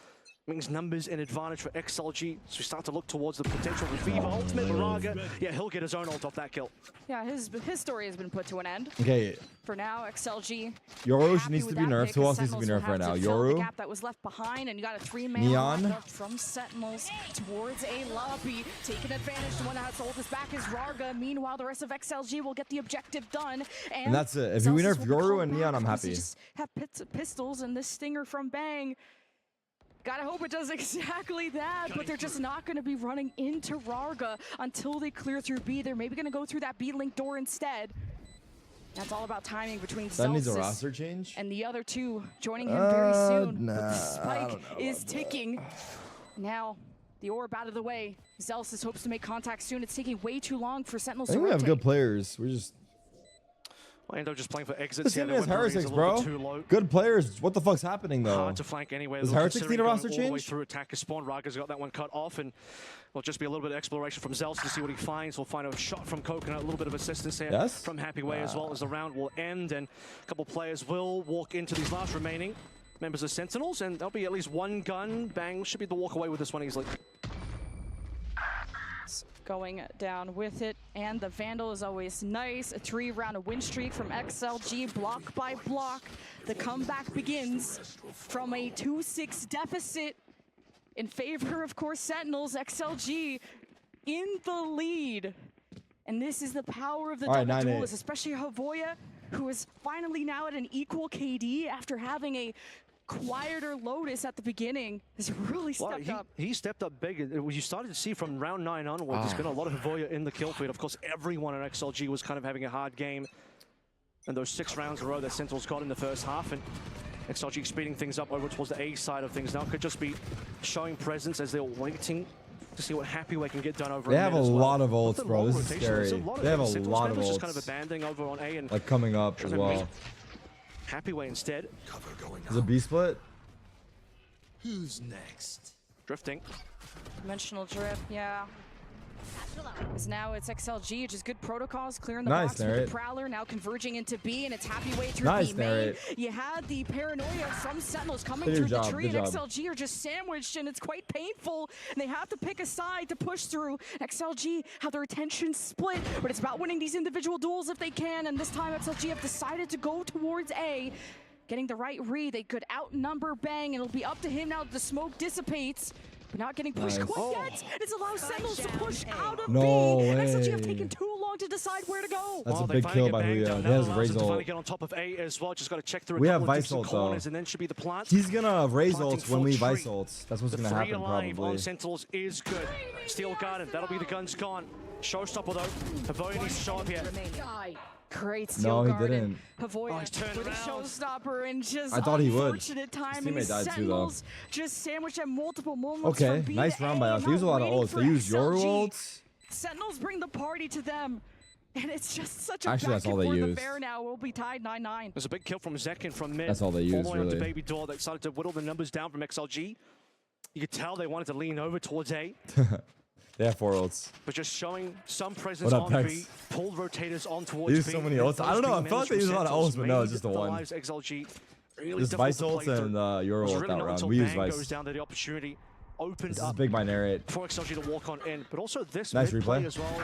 Means numbers in advantage for XLG. So we start to look towards the potential for Viva ultimate. Moraga, yeah, he'll get his own ult off that kill. Yeah, his story has been put to an end. Okay, For now, XLG. Yoru happy needs to with be that nerfed. pick, Who as else needs to be Sentinels nerfed will right now? have to fill the Yoru? gap that was left behind, and you got a 3-man Neon? lineup from Sentinels towards a lobby, taking advantage. The one that has to hold us back is Rarga. Meanwhile, the rest of XLG will get the objective done. And that's it. If we nerf Celsius will Yoru call and back Neon, I'm because they happy. just have pistols and this stinger from Bang. Gotta hope it does exactly that, but they're just not going to be running into Rarga until they clear through B. They're maybe going to go through that B-link door instead. That's all about timing between That needs a Celsius roster change. and the other two joining him very soon. Nah, But the I spike don't know is about ticking. Now, the orb out of the way. Zelsis hopes to make contact soon. It's taking way too long for Sentinels I to think we have rotate. good players. We're just Endo just playing for exits. this Yeah, team their has win rate is heretics, a little bro. bit too low. Good players. What the fuck's happening though? Hard to flank anyway. Does They're Heretics considering need a going roster all the way change? through attacker spawn. Raga's got that one cut off, and will just be a little bit of exploration from Zels to see what he finds. We'll find a shot from Coconut, a little bit of assistance here Yes? from Happy Way as well as the round will end, and a couple players will walk into these last remaining members of Sentinels, and there'll be at least one gun. Bang should be the walk away with this one easily. Going down with it, and the Vandal is always nice. A 3-round win streak from XLG, block by block. The comeback begins from a 2-6 deficit in favor, of course, Sentinels. XLG in the lead. And this is the power of the All right, double 9-8. duelists, especially Havoya, who is finally now at an equal KD after having a quieter Lotus at the beginning, has really stepped up. He stepped up big. You started to see from round 9 onward, there's been a lot of Havoya in the kill feed. Of course, everyone at XLG was kind of having a hard game. And those 6 rounds in a row that Sentinels got in the first half, and XLG speeding things up over towards the A side of things now. Could just be showing presence as they're waiting to see what Happy Way can get done over They in have mid a as well. lot of ults, Nothing bro. wrong This with is rotation. There's scary. a lot They have a Sentinels lot of members just kind of ults. abandoning over on A and Like coming up as trying to well. meet Happy Way instead. Cover going Is it out. B split? Who's next? Drifting. Dimensional drift, yeah. Because now it's XLG, which is good protocols, clearing the Nice, box with Narrate. the Prowler, now converging into B, and it's Happy Way through Nice, B main. Narrate. You had the paranoia from Sentinels coming Good through job, the tree, good and job. XLG are just sandwiched, and it's quite painful, and they have to pick a side to push through. XLG have their attention split, but it's about winning these individual duels if they can, and this time XLG have decided to go towards A. Getting the right read, they could outnumber Bang, and it'll be up to him now that the smoke dissipates. But not getting pushed Nice. quite yet. It's allowed Sentinels to push out of No B. And XLG have way. taken too long to decide where to go. That's Well, a they big finally kill get by banged Huya. down. He That has allows raise them to finally ult. get on top of A as well. Just got to check through a We have couple of Vice dips and ult, though. corners, and then should be the plant. He's gonna raise Planting ults when we full Vice tree. ults. That's what's The gonna 3 happen alive probably. on Sentinels is good. Steel Garden, that'll be the guns gone. Showstopper though. Havoya needs to show up here. Great steal No, he garden. didn't. Havoya Oh, he's turned with a around. showstopper and just I thought he would. unfortunate timing. teammate died too, though. Sentinels just sandwiched at multiple moments. Okay, from B nice to round A, by us. They use a lot of waiting ults. for They use your XLG. ults. Sentinels bring the party to them. And it's just such a Actually, back that's and all they forth used. affair now. We'll be tied 9-9. There's a big kill from Zekin from mid. That's all they used, All the way onto really. Baby Door. They decided to whittle the numbers down from XLG. You could tell they wanted to lean over towards A, They have 4 ults. but just showing some presence What up, on Pex? B. Pulled rotators on They towards use B. so many and ults. I those don't know. I being feel like they managed use a lot of from ults, but no, it's Sentinels just the made one. lives XLG really Just difficult Vice to play ults and through. Euro It was ult really that not round. until We use Bang goes Vice. down that the opportunity opened This is up big by Narrate. for XLG to walk on in, but also this Nice mid play replay. as well.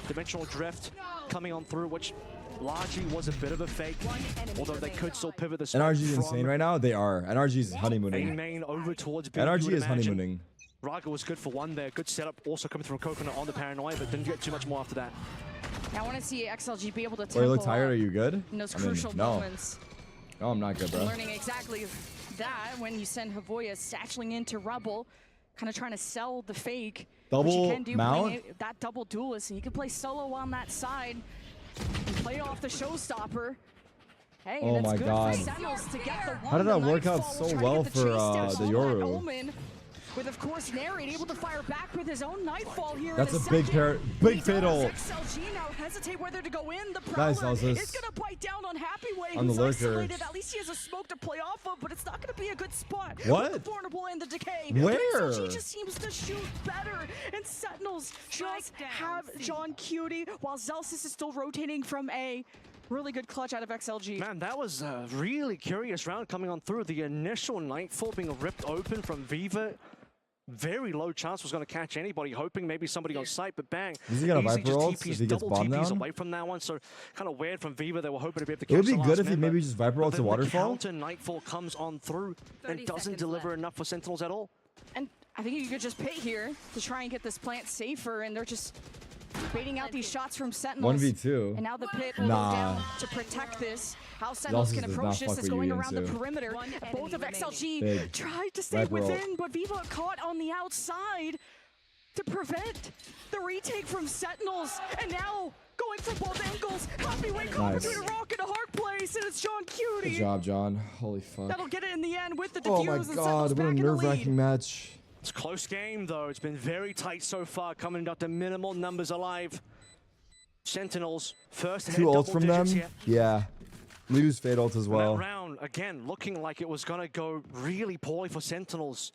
Dimensional drift coming on through, which largely was a bit of a fake, although they could still pivot the NRG is from insane right now. They are. NRG is A honeymooning. main over towards B. you NRG would is imagine. honeymooning. Raga was good for one there. Good setup also coming from Coconut on the Paranoia, but didn't get too much more after that. Now I want to see XLG be able to Oh, you tempo look tired? up Are you good? in those I mean, crucial no. moments. No, I'm not good, bro. Learning exactly that when you send Havoya satcheling into Rebel, kind of trying to sell the fake. Which Double you can do mount? playing that double duelist, and you can play solo on that side and play off the showstopper. Hey, Oh and it's my good God. for Sentinels to get the one. How did The that work out Nightfall so will try to well get the for, chase down the on that Yoru? Omen. with, of course, Narrate able to fire back with his own Nightfall here. That's in a big big fatal. XLG now hesitate whether to go in. The Nice, Prowler Elsis. is going to bite down on Happyway, On the who's lurker. isolated. At least he has a smoke to play off of, but it's not going to be a good spot. What? With the Vulnerable and the Decay. Where? But XLG just seems to shoot better, and Sentinels just have John Cutie, while Zelsis is still rotating from A. Really good clutch out of XLG. Man, that was a really curious round coming on through. The initial Nightfall being ripped open from Viva. Very low chance was going to catch anybody, hoping maybe somebody on site, but bang. Is he gonna easy Viper just ult TPs, if he gets double bombed TPs down? away from that one, so kind of weird from Viva. They were hoping to be able to catch It would be the good last if he member. maybe just Viper ult But to then Waterfall. The counter Nightfall comes on through and doesn't deliver enough for Sentinels at all. And I think you could just pit here to try and get this plant safer, and they're just baiting out these shots from Sentinels. 1v2. And now the pit will Nah. go down to protect this. How Sentinels Zelsis can does approach not this fuck is with going you, around the Yinsu. perimeter. Both of XLG Big. tried to stay Viper ult. within, but Viva caught on the outside to prevent the retake from Sentinels. And now going for both angles. Happyway caught Nice. between a rock and a hard place, and it's John Cutie. Good job, John. Holy fuck. That'll get it in the end with the Oh defuse, my and Sentinels god, what a back in the lead. nerve-wracking match. It's a close game, though. It's been very tight so far, coming up to minimal numbers alive. Sentinels, first head 2 ults double from them? digits here. Yeah. Lose Fade ult as And well. that round, again, looking like it was going to go really poorly for Sentinels.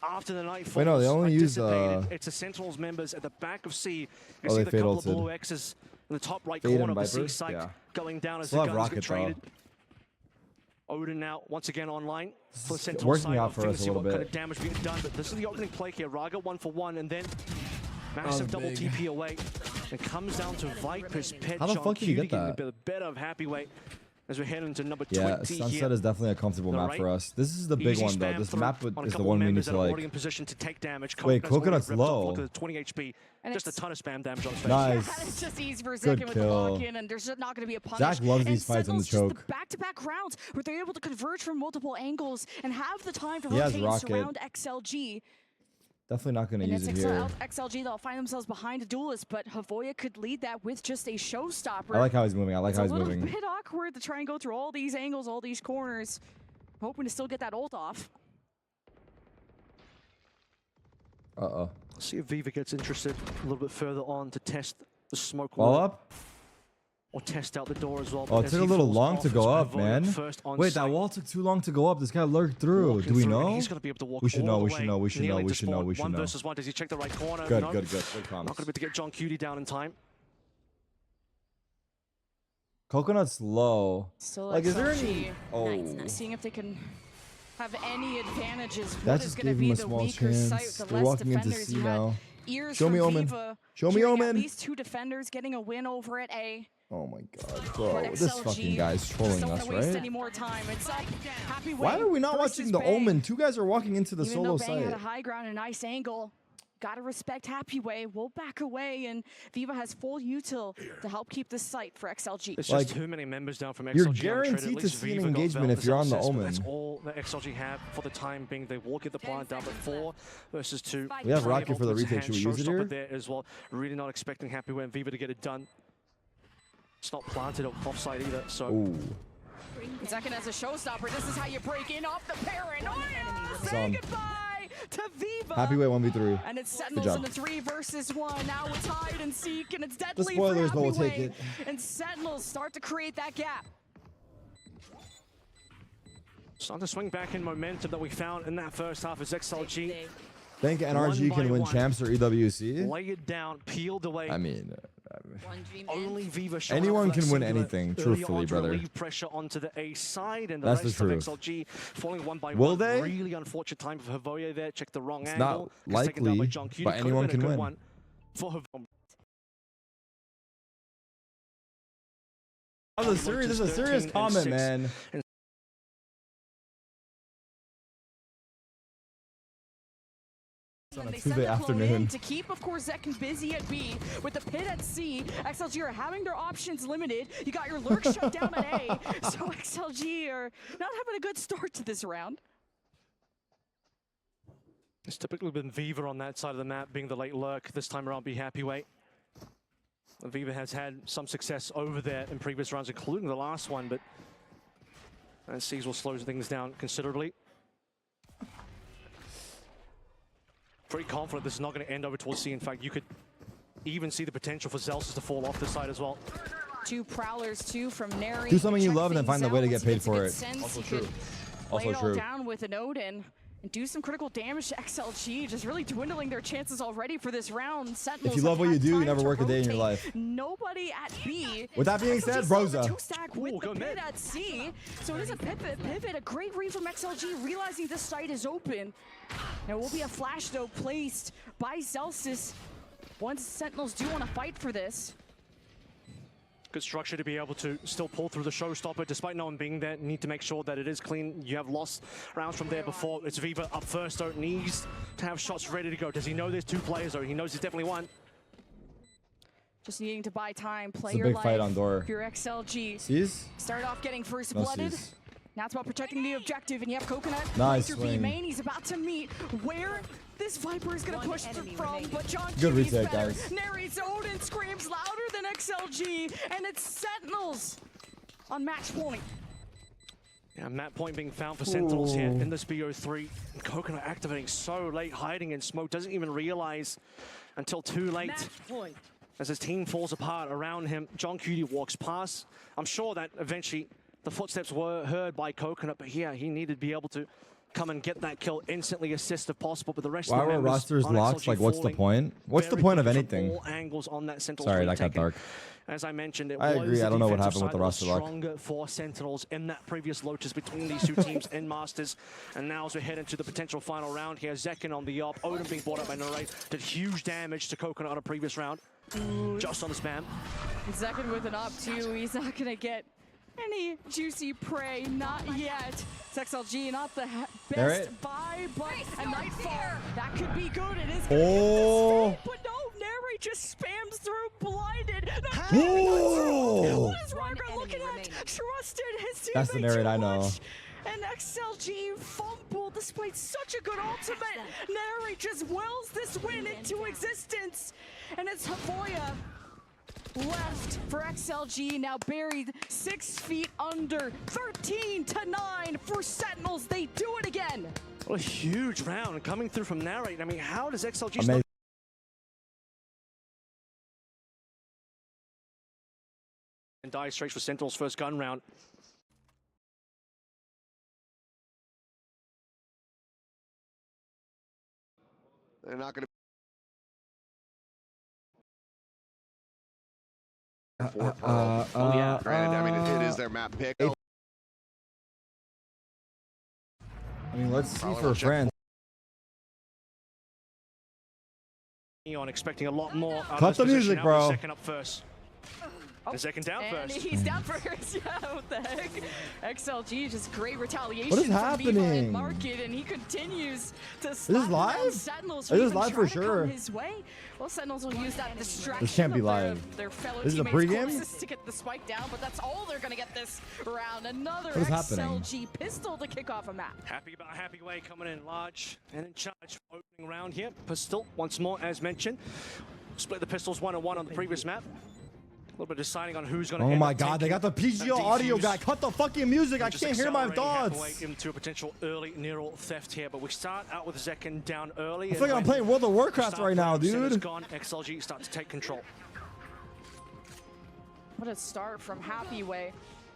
After the Nightfall, Wait, no, they only used, it's the Sentinels members at the back of C. You Oh, see they the Fade couple of ulted. blue X's in the top right Fade corner and of the C Viper? site Yeah. going down as Still the have guns get Rocket, though. traded. Odin now, once again online for the It's Sentinel working side. out I'm for trying us to a see little what kind bit. of damage being done, but this is the opening play here. Raga 1-for-1, and then massive double big. TP away. It comes down to Viper's pit. How the John fuck did he Cutie get getting that? a bit better of Happyway as we head into number Yeah, 20 Sunset here. is definitely a comfortable The map right. for us. This is the big Easy one, though. spam This through map on a is the couple one we need members to, that are already like... in position to take damage. Wait, Coconut's already Coconut's ripped off. low. Look at the 20 HP. And Just a ton of spam damage on his face. Nice. Yeah, it's just easy for a Good second with the kill. lock-in, and there's just not going to be a punish. Zach loves And these fights on the Sentinels, just choke. the back-to-back rounds where they're able to converge from multiple angles and have the time to He has rotate and Rocket. surround XLG. Definitely not going to And use it's it here. XLG, they'll find themselves behind a duelist, but Havoya could lead that with just a showstopper. I like how he's moving. I like It's how a he's little moving. bit awkward to try and go through all these angles, all these corners, hoping to still get that ult off. Uh-oh. See if Viva gets interested a little bit further on to test the smoke Wall wall. up? Or test out the door as well. Oh, it as took a he little falls long off, to go it's up, Havoya man. first on Wait, that site. wall took too long to go up. This guy lurked through. Walking Do we through, and know? He's going to be able to walk We should all know, the we should way, know, we should know, kneeling we to should know, spawn. we should One know. versus one. Does he check the right corner? Good, No. good, good. Good comms. Not going to be able to get John Cutie down in time. Coconut's low. Still Like, is there XLG, any... Oh. seeing if they can have any advantages. That What is just going to gave be him a the small weaker site chance. with the They're less walking into defenders? C You had now. ears Show from me Omen. Viva, Show me hearing Omen. At least 2 defenders getting a win over at A. Oh my god, But bro. This XLG fucking guy's trolling don't us, wanna waste right? any more time. It's up. Happy Why Way are we not versus watching the Bang. Omen? 2 guys are walking into the Even solo though Bang had a site. high ground and a nice angle, gotta respect Happy Way. We'll back away, and Viva has full util to help keep this site for XLG. It's Like, just too many members down from XLG. you're on trade. At guaranteed to least see an Viva got engagement Vel if you're on the Zelsis, but Omen. That's all that XLG have for the time being. They will get the plant down, but 4 versus 2. We have Plenty of Rocket for the ultimates in retake. hand. Should we use it Showstopper here? there as well. Really not expecting Happy Way and Viva to get it done. It's not planted offside either, so... Ooh. Second as a showstopper, this is how you break in off the paranoia. Say Some. goodbye to Viva. Happy Way 1v3. And it's Sentinels job. in the 3 versus 1. Now it's hide and seek, and it's deadly spoilers, for but we'll Happy take Way. it. And Sentinels start to create that gap. Starting to swing back in momentum that we found in that first half as XLG Think NRG One can by win one. champs or EWC? lay it down, peeled away. I mean, Only Viva showing Anyone up for that can win singular anything, early truthfully, on to brother. relieve pressure onto the A side, and the That's the rest truth. of XLG falling one by Will one. they? Really unfortunate time for Havoya there. Check the wrong It's angle. not Gets taken down by likely, John Cutie. but Could have anyone been a can good win. one for Havoya. Oh, this is a serious 13 and comment, 6. man. On a And they send Tuesday the clone in afternoon. to keep, of course, Zekin busy at B. With the pit at C, XLG are having their options limited. You got your lurk shut down at A, so XLG are not having a good start to this round. It's typically been Viva on that side of the map, being the late lurk. This time around, be Happy Way. Viva has had some success over there in previous rounds, including the last one, but Seas will slow things down considerably. Pretty confident this is not going to end over towards C. In fact, you could even see the potential for Zelsus to fall off this side as well. 2 Prowlers, 2 from Neri. Do something you love and then find the way to get paid for it. Also true. Play it all down with an Odin and do some critical damage to XLG, just really dwindling their chances already for this round. Sentinels, if you love what you do, you never work a day in your life. Nobody at B. With that being said, Broza. Two-stack with the pit at C. So it is a pivot, a great read from XLG, realizing this site is open. There will be a flash, though, placed by Zelsus once Sentinels do want to fight for this. Good structure to be able to still pull through the showstopper despite no one being there. Need to make sure that it is clean. You have lost rounds from there before. It's Viva up first, though. Needs to have shots ready to go. Does he know there's 2 players, though? He knows he's definitely one. Just needing to buy time, play it's your a big life. fight on door. If you're XLG. Sees? Start off getting first blooded. Sees. Now it's about protecting the objective, and you have Coconut. Nice Through swing. B main. He's about to meet where this Viper is going to push from, but John Good Kiwi's retake, better. guys. Neri's Odin screams louder than XLG, and it's Sentinels on match point. Yeah, map point being found for Sentinels here in this BO3. And Coconut activating so late, hiding in smoke, doesn't even realize until too late. As his team falls apart around him, John Cutie walks past. I'm sure that eventually the footsteps were heard by Coconut, but yeah, he needed to be able to come and get that kill, instantly assist if possible, but the rest of the members rosters on locked? XLG Like, what's the point? What's the point of anything? All angles on that Sentinels. Sorry, that got dark. As I mentioned, I agree. I don't know what happened with the roster lock. Stronger for Sentinels in that previous Lotus between these 2 teams in Masters. And now as we head into the potential final round here, Zekin on the up, Odin being brought up by Nere, did huge damage to Coconut on a previous round. Just on the spam. Zekin with an up too. He's not going to get any juicy prey, not yet. It's XLG, not the best buy, but a Nightfall. That could be good. It is good. But no, Neri just spams through blinded. What is Roger looking at? Trusted his teammate. That's the Neri I know. And XLG fumbled, displayed such a good ultimate. Neri just wills this win into existence. And it's Havoya left for XLG, now buried 6 feet under. 13-9 for Sentinels. They do it again. What a huge round coming through from Narrate. I mean, how does XLG Amazing. And die straight for Sentinel's first gun round? They're not going to. Granted, I mean, it is their map pick. I mean, let's see for France. On expecting a lot more. Cut the music, bro. Second up first. The second down and first. He's down first. Yeah, what the heck? XLG, just great retaliation. What is from happening? Viva and Market, and he continues to Is this live? Sentinels. Is this live for sure? His way. Well, Sentinels will use that distraction. This can't be of live. Their fellow This is a teammates pregame? closest to get the spike down, but that's all they're gonna get this round. Another What is happening? XLG pistol to kick off a map. Happy about Happy Way coming in large and in charge for opening round here. Pistol once more, as mentioned. Split the pistols 1-on-1 on the previous map. A little bit deciding on who's going to. Oh my God, they got the PGO audio guy. Cut the fucking music. I can't hear my thoughts. Into a potential early neural theft here, but we start out with Zekin down early. I feel like I'm playing World of Warcraft right now, dude. Gone, XLG start to take control. What a start from Happy Way.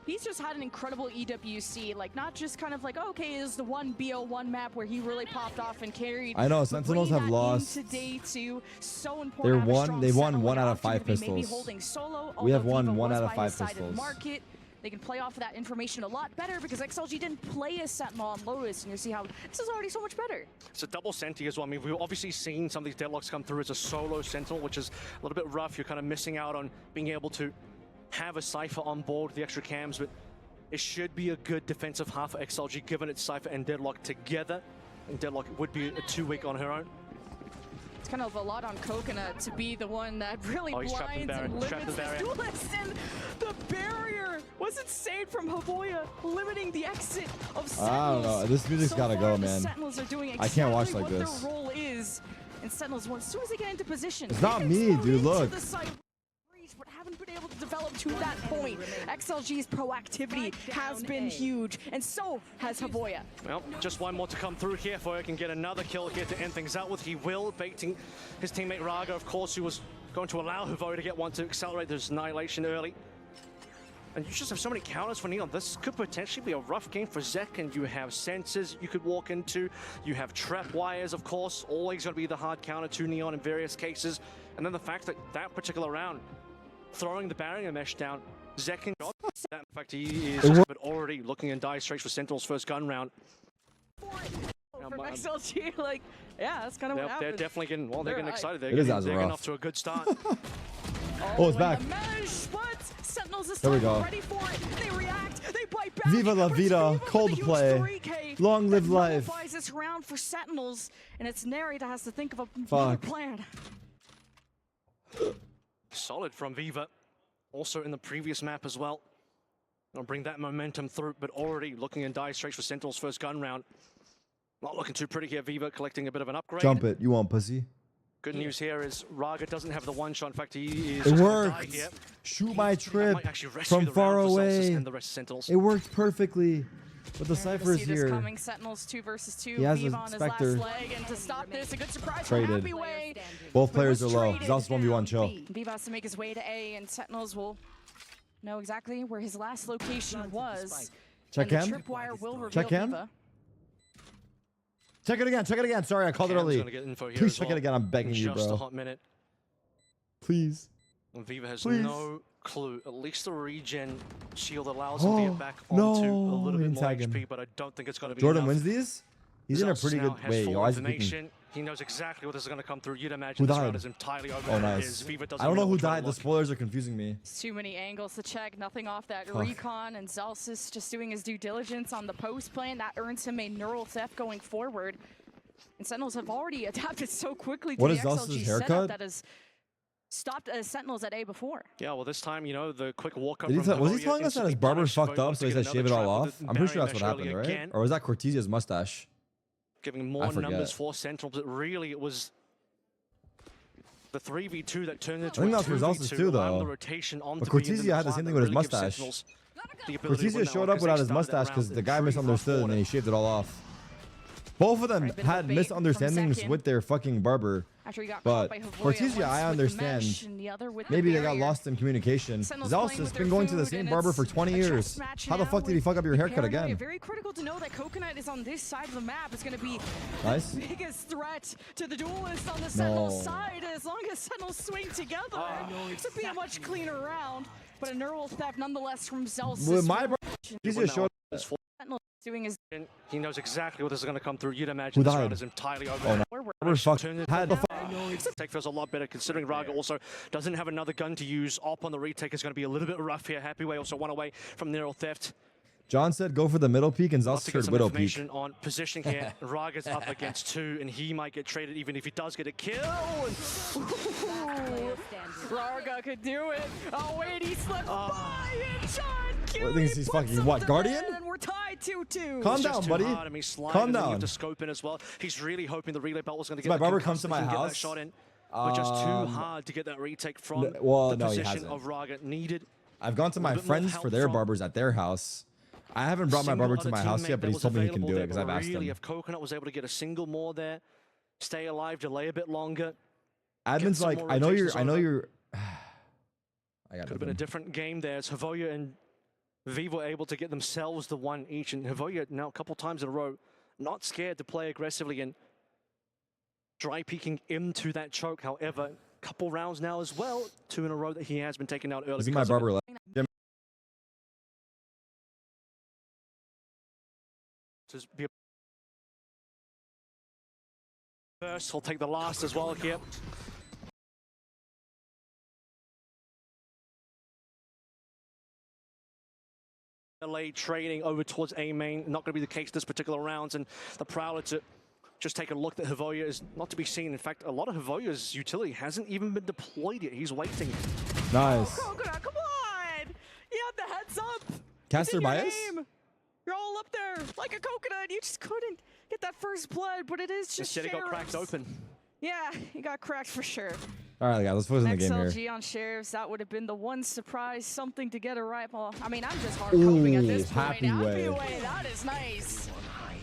He's just had an incredible EWC, like not just kind of like, okay, it was the one BO1 map where he really popped off and carried. I know, Sentinels have lost. Day 2, so important. They won 1 out of 5 pistols. Solo, we have won 1 out of 5 pistols. Market. They can play off of that information a lot better because XLG didn't play a Sentinel on Lotus, and you see how this is already so much better. It's a double Senti as well. I mean, we've obviously seen some of these deadlocks come through as a solo Sentinel, which is a little bit rough. You're kind of missing out on being able to have a Cypher on board with the extra cams, but it should be a good defensive half for XLG, given it's Cypher and Deadlock together. And Deadlock would be a 2-week on her own. It's kind of a lot on Coconut to be the one that really blinds and limits this duelist. And the barrier was insane from Havoya, limiting the exit of Sentinels. I don't know. This music's gotta go, man. Sentinels are doing exactly I can't watch like what this. their role is. And Sentinels, as soon as they get into position, it's not me, dude. Look. but haven't been able to develop to that point. XLG's proactivity has been huge, and so has Havoya. Well, just one more to come through here. Havoya can get another kill here to end things out with. He will, baiting his teammate Raga, of course, who was going to allow Havoya to get one to accelerate this annihilation early. And you just have so many counters for Neon. This could potentially be a rough game for Zek, and you have sensors you could walk into. You have trap wires, of course, always going to be the hard counter to Neon in various cases. And then the fact that that particular round, throwing the barrier mesh down, Zek can got that. In fact, he is but already looking in dire straits for Sentinel's first gun round. From XLG, like, yeah, that's kind of what happened. They're definitely getting, well, they're getting excited. They're getting off to a good start. Oh, it's back. There we go. Ready for it. They react. They bite back. Viva la vida, Coldplay. Long live life. Buys this round for Sentinels, and it's Neri that has to think of a plan. Solid from Viva. Also in the previous map as well. I'll bring that momentum through, but already looking in dire straits for Sentinel's first gun round. Not looking too pretty here. Viva collecting a bit of an upgrade. Jump it, you want pussy. Good news here is Raga doesn't have the one shot. In fact, he is. It worked. Shoot my trip from far away. It worked perfectly. But the Cypher's here. Coming. Sentinels 2 versus 2. He has Viva a on his Spectre. last leg, and to stop this, a good surprise Traded. from Happyway. Both players are low. He's also 1v1 chill. Viva has to make his way to A, and Sentinels will know exactly where his last location was. Check and him. The tripwire will reveal Check him. Viva. Check it again. Check it again. Sorry, I called it early. Please check it again. I'm begging you, Just a bro. hot minute. Please. And Viva has Please. no clue. At least the regen shield allows him to get back onto a little bit more HP, but I don't think it's going to be Jordan enough. wins these? He's in a pretty good way. Why is he peeking? He knows exactly what this is going to come through. You'd imagine Who this died? round is entirely over. Oh, nice. Viva I don't know who which way to died. The look. spoilers are confusing me. Too many angles to check. Nothing off that recon, and Zelsis just doing his due diligence on the post plan. That earns him a neural theft going forward. And Sentinels have already adapted so quickly to What the is Zelsis' XLG haircut? setup that has stopped Sentinels at A before. Yeah, well, this time, you know, the quick walk up. Was he telling us that his barber fucked up, so he said shave it all off? I'm pretty sure that's what happened, right? Again. Or was that Cortesia's mustache? Giving more numbers for Sentinels, but really it was the 3v2 that turned into I think a that's for Zelsis 2v2, too, allowing the though. rotation onto But Cortesia had the same thing with his mustache. Cortesia showed up without his mustache because the guy misunderstood and then he shaved it all off. Both of them had misunderstandings with their fucking barber. But Cortesia, I understand. Maybe they got lost in communication. Zelsis been going to the same barber for 20 years. How the fuck did he fuck up your haircut again? Very critical to know that Coconut is on this side of the map. It's going to be Nice. the biggest threat to the duelist on the Sentinel side. As long as Sentinels swing together, to be a much cleaner round. But a neural theft nonetheless from Zelsis. With my barber, Cortesia showed up. Doing his he knows exactly what this is going to come through. You'd imagine this round is entirely over. Oh, no. Barber fucked. Had the Take feels a lot better considering Raga also doesn't have another gun to use. Op on the retake is going to be a little bit rough here. Happyway also one away from neural theft. John said go for the middle peak and Zelsis heard widow peak. On position here. Raga's up against 2 and he might get traded even if he does get a kill. Raga could do it. Oh wait, he slipped by and John I think he's fucking what, Guardian? And we're tied 2-2. Calm down, buddy. Calm down. To scope in as well. He's really hoping the relay belt was going to get my barber comes to my house. That shot in, but just too hard to get that retake from the position of Raga needed. I've gone to my friends for their barbers at their house. I haven't brought my barber to my house yet, but he's told me he can do it because I've asked him. If Coconut was able to get a single more there, stay alive, delay a bit longer. Admin's like, I know you're. I got Could have been a different game there as Havoya and Viva were able to get themselves the one each, and Havoya now a couple times in a row, not scared to play aggressively and dry peeking into that choke. However, a couple rounds now as well, 2 in a row that he has been taken out early. Is he my barber left? First, he'll take the last as well here. LA trading over towards A main, not going to be the case this particular rounds, and the Prowler to just take a look that Havoya is not to be seen. In fact, a lot of Havoya's utility hasn't even been deployed yet. He's waiting. Nice. Oh, Coconut, come on! You had the heads up. Caster bias? You're all up there like a Coconut. You just couldn't get that first blood, but it is just Instead, he got cracked open. Yeah, he got cracked for sure. All right, guys, let's focus on the game here. XLG on Sheriffs, that would have been the one surprise, something to get a rifle. I mean, I'm just hard coping at this point. Happy way. That is nice.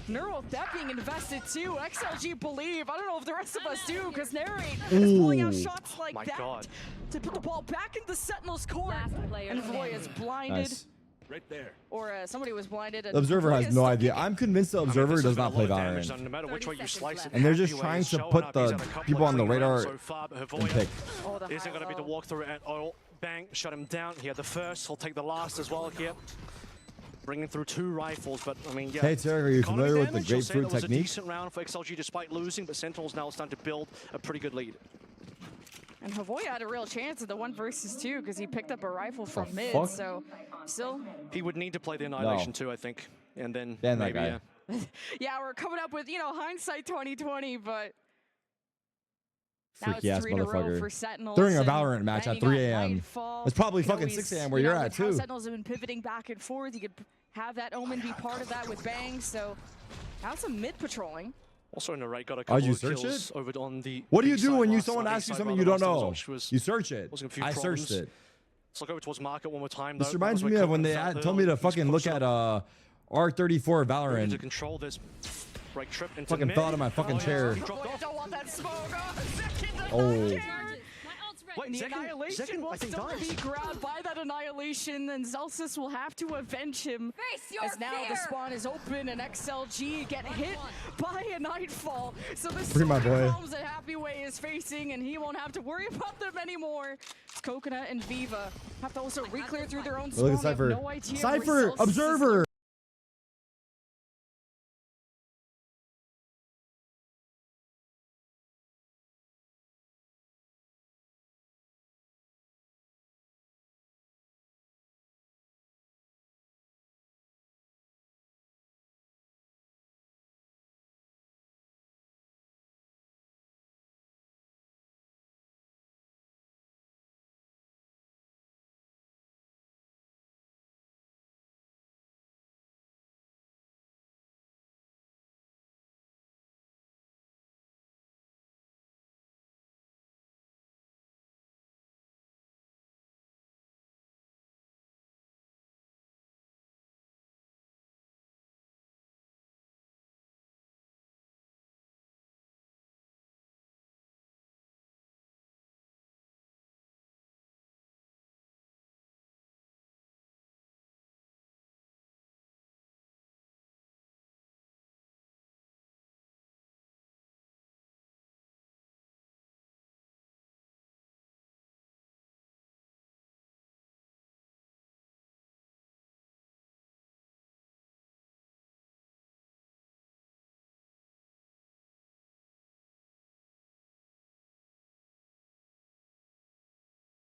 Neural, that being invested too. XLG believe. I don't know if the rest of us do, because Narrate is pulling out shots like that to put the ball back into Sentinel's court. And Voy is blinded. Nice. Right there. Or somebody was blinded. The Observer has no idea. I'm convinced the Observer does not play Valorant. No matter which way you slice it, And they're just trying to put the people on the radar and pick. Isn't going to be the walkthrough at all. Bang, shut him down. He had the first. He'll take the last as well here. Bringing through 2 rifles, but I mean, yeah. Hey, Tarek, are you familiar with the grapefruit technique? It was a decent round for XLG despite losing, but Sentinel's now starting to build a pretty good lead. And Havoy had a real chance at the 1 versus 2 because he picked up a rifle from mid, so still. He would need to play the Annihilation too, I think. And then Ban maybe, that guy. Yeah, we're coming up with, hindsight 2020, but freaky ass motherfucker. Sentinels during a Valorant match at 3 a.m. It's probably fucking 6 a.m. where you're at too. Sentinels have been pivoting back and forth. You could have that Omen be part of that with Bang, so now some mid patrolling. Also, Narrate got a couple of kills over on the. What do you do when someone asks you something you don't know? You search it. I searched it. Let's look over towards market one more time. This reminds me of when they told me to fucking look at R34 Valorant. To control this break trip into fucking fell out of my fucking chair. Don't want that smoke. Oh. Wait, the Annihilation will still be grabbed by that Annihilation, and Zelsis will have to avenge him. As now the spawn is open, and XLG get hit by a Nightfall. So this is problems that Happy Way is facing, and he won't have to worry about them anymore. It's Coconut and Viva have to also re-clear through their own spawn. Look at Cypher. No idea Cypher, Observer!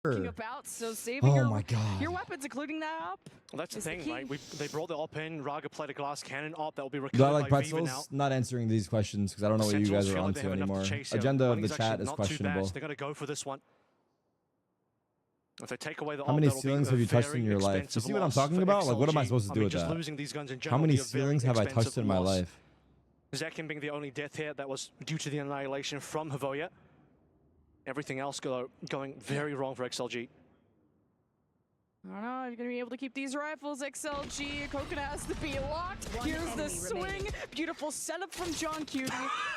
About, so saving my God. your weapons, including that op. Well, that's the thing, right? They brought the op in. Raga played a glass cannon op that will be recovered Do I like by Viva now. pretzels? Not answering these questions because I don't know what you guys are onto anymore. Agenda of the chat is questionable. They're going to go for this one. If they take away the How many ceilings have you touched in your life? You see what I'm talking about? Like, what am I supposed to do with that? How many ceilings have I touched in my life? Zekin being the only death here that was due to the Annihilation from Havoya. Everything else going very wrong for XLG. I don't know, you're going to be able to keep these rifles, XLG. Coconut has to be locked. Here's the swing. Beautiful setup from John Cutie.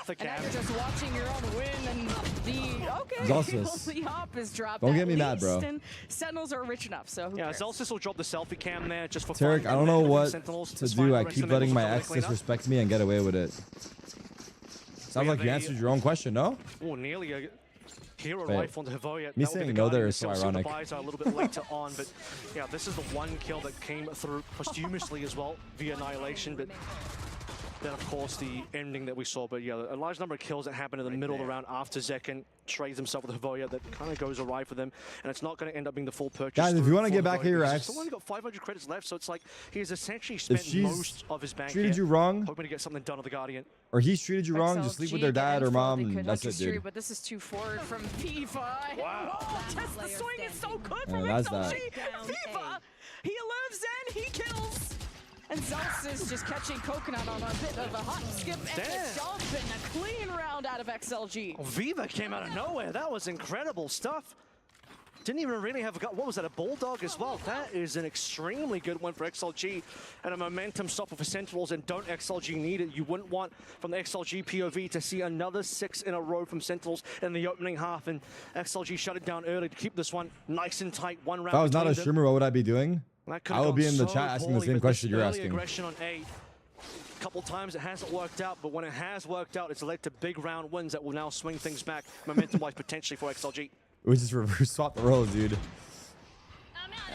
And now you're just watching your own win, and the op is dropped. Don't get me mad, bro. Sentinels are rich enough, so who cares? Zelsis will drop the selfie cam there just for Tarek, I don't know what to do. I keep letting my ex disrespect me and get away with it. Sounds like you answered your own question, no? Oh, nearly a hero rifle on Havoya. Me saying no there is so ironic. A little bit later on, but yeah, this is the one kill that came through posthumously as well via Annihilation, but then of course the ending that we saw. But yeah, a large number of kills that happened in the middle of the round after Zekin trades himself with Havoya that kind of goes awry for them, and it's not going to end up being the full purchase. Guys, if you want to get back at your ex, he's only got 500 credits left, so it's like he's essentially spent most of his bank treated you wrong, hoping to get something done with the Guardian. Or he's treated you wrong, just sleep with their dad or mom, and that's it, dude. But this is too forward from Viva. Wow. The swing is so good from XLG. Viva, he lives and he kills. And Zelsis just catching Coconut on a bit of a hot skip and a jump and a clean round out out of XLG. Oh, Viva came out of nowhere. That was incredible stuff. Didn't even really have what was that, a Bulldog as well? That is an extremely good one for XLG and a momentum stopper for Sentinels, and don't XLG need it. You wouldn't want from the XLG POV to see another 6 in a row from Sentinels in the opening half, and XLG shut it down early to keep this one nice and tight. One round. If I was not a streamer, what would I be doing? I would be in the chat asking the same question you're asking. Aggression on A. A couple times it hasn't worked out, but when it has worked out, it's led to big round wins that will now swing things back momentum-wise potentially for XLG. We just reverse swap the roles, dude. It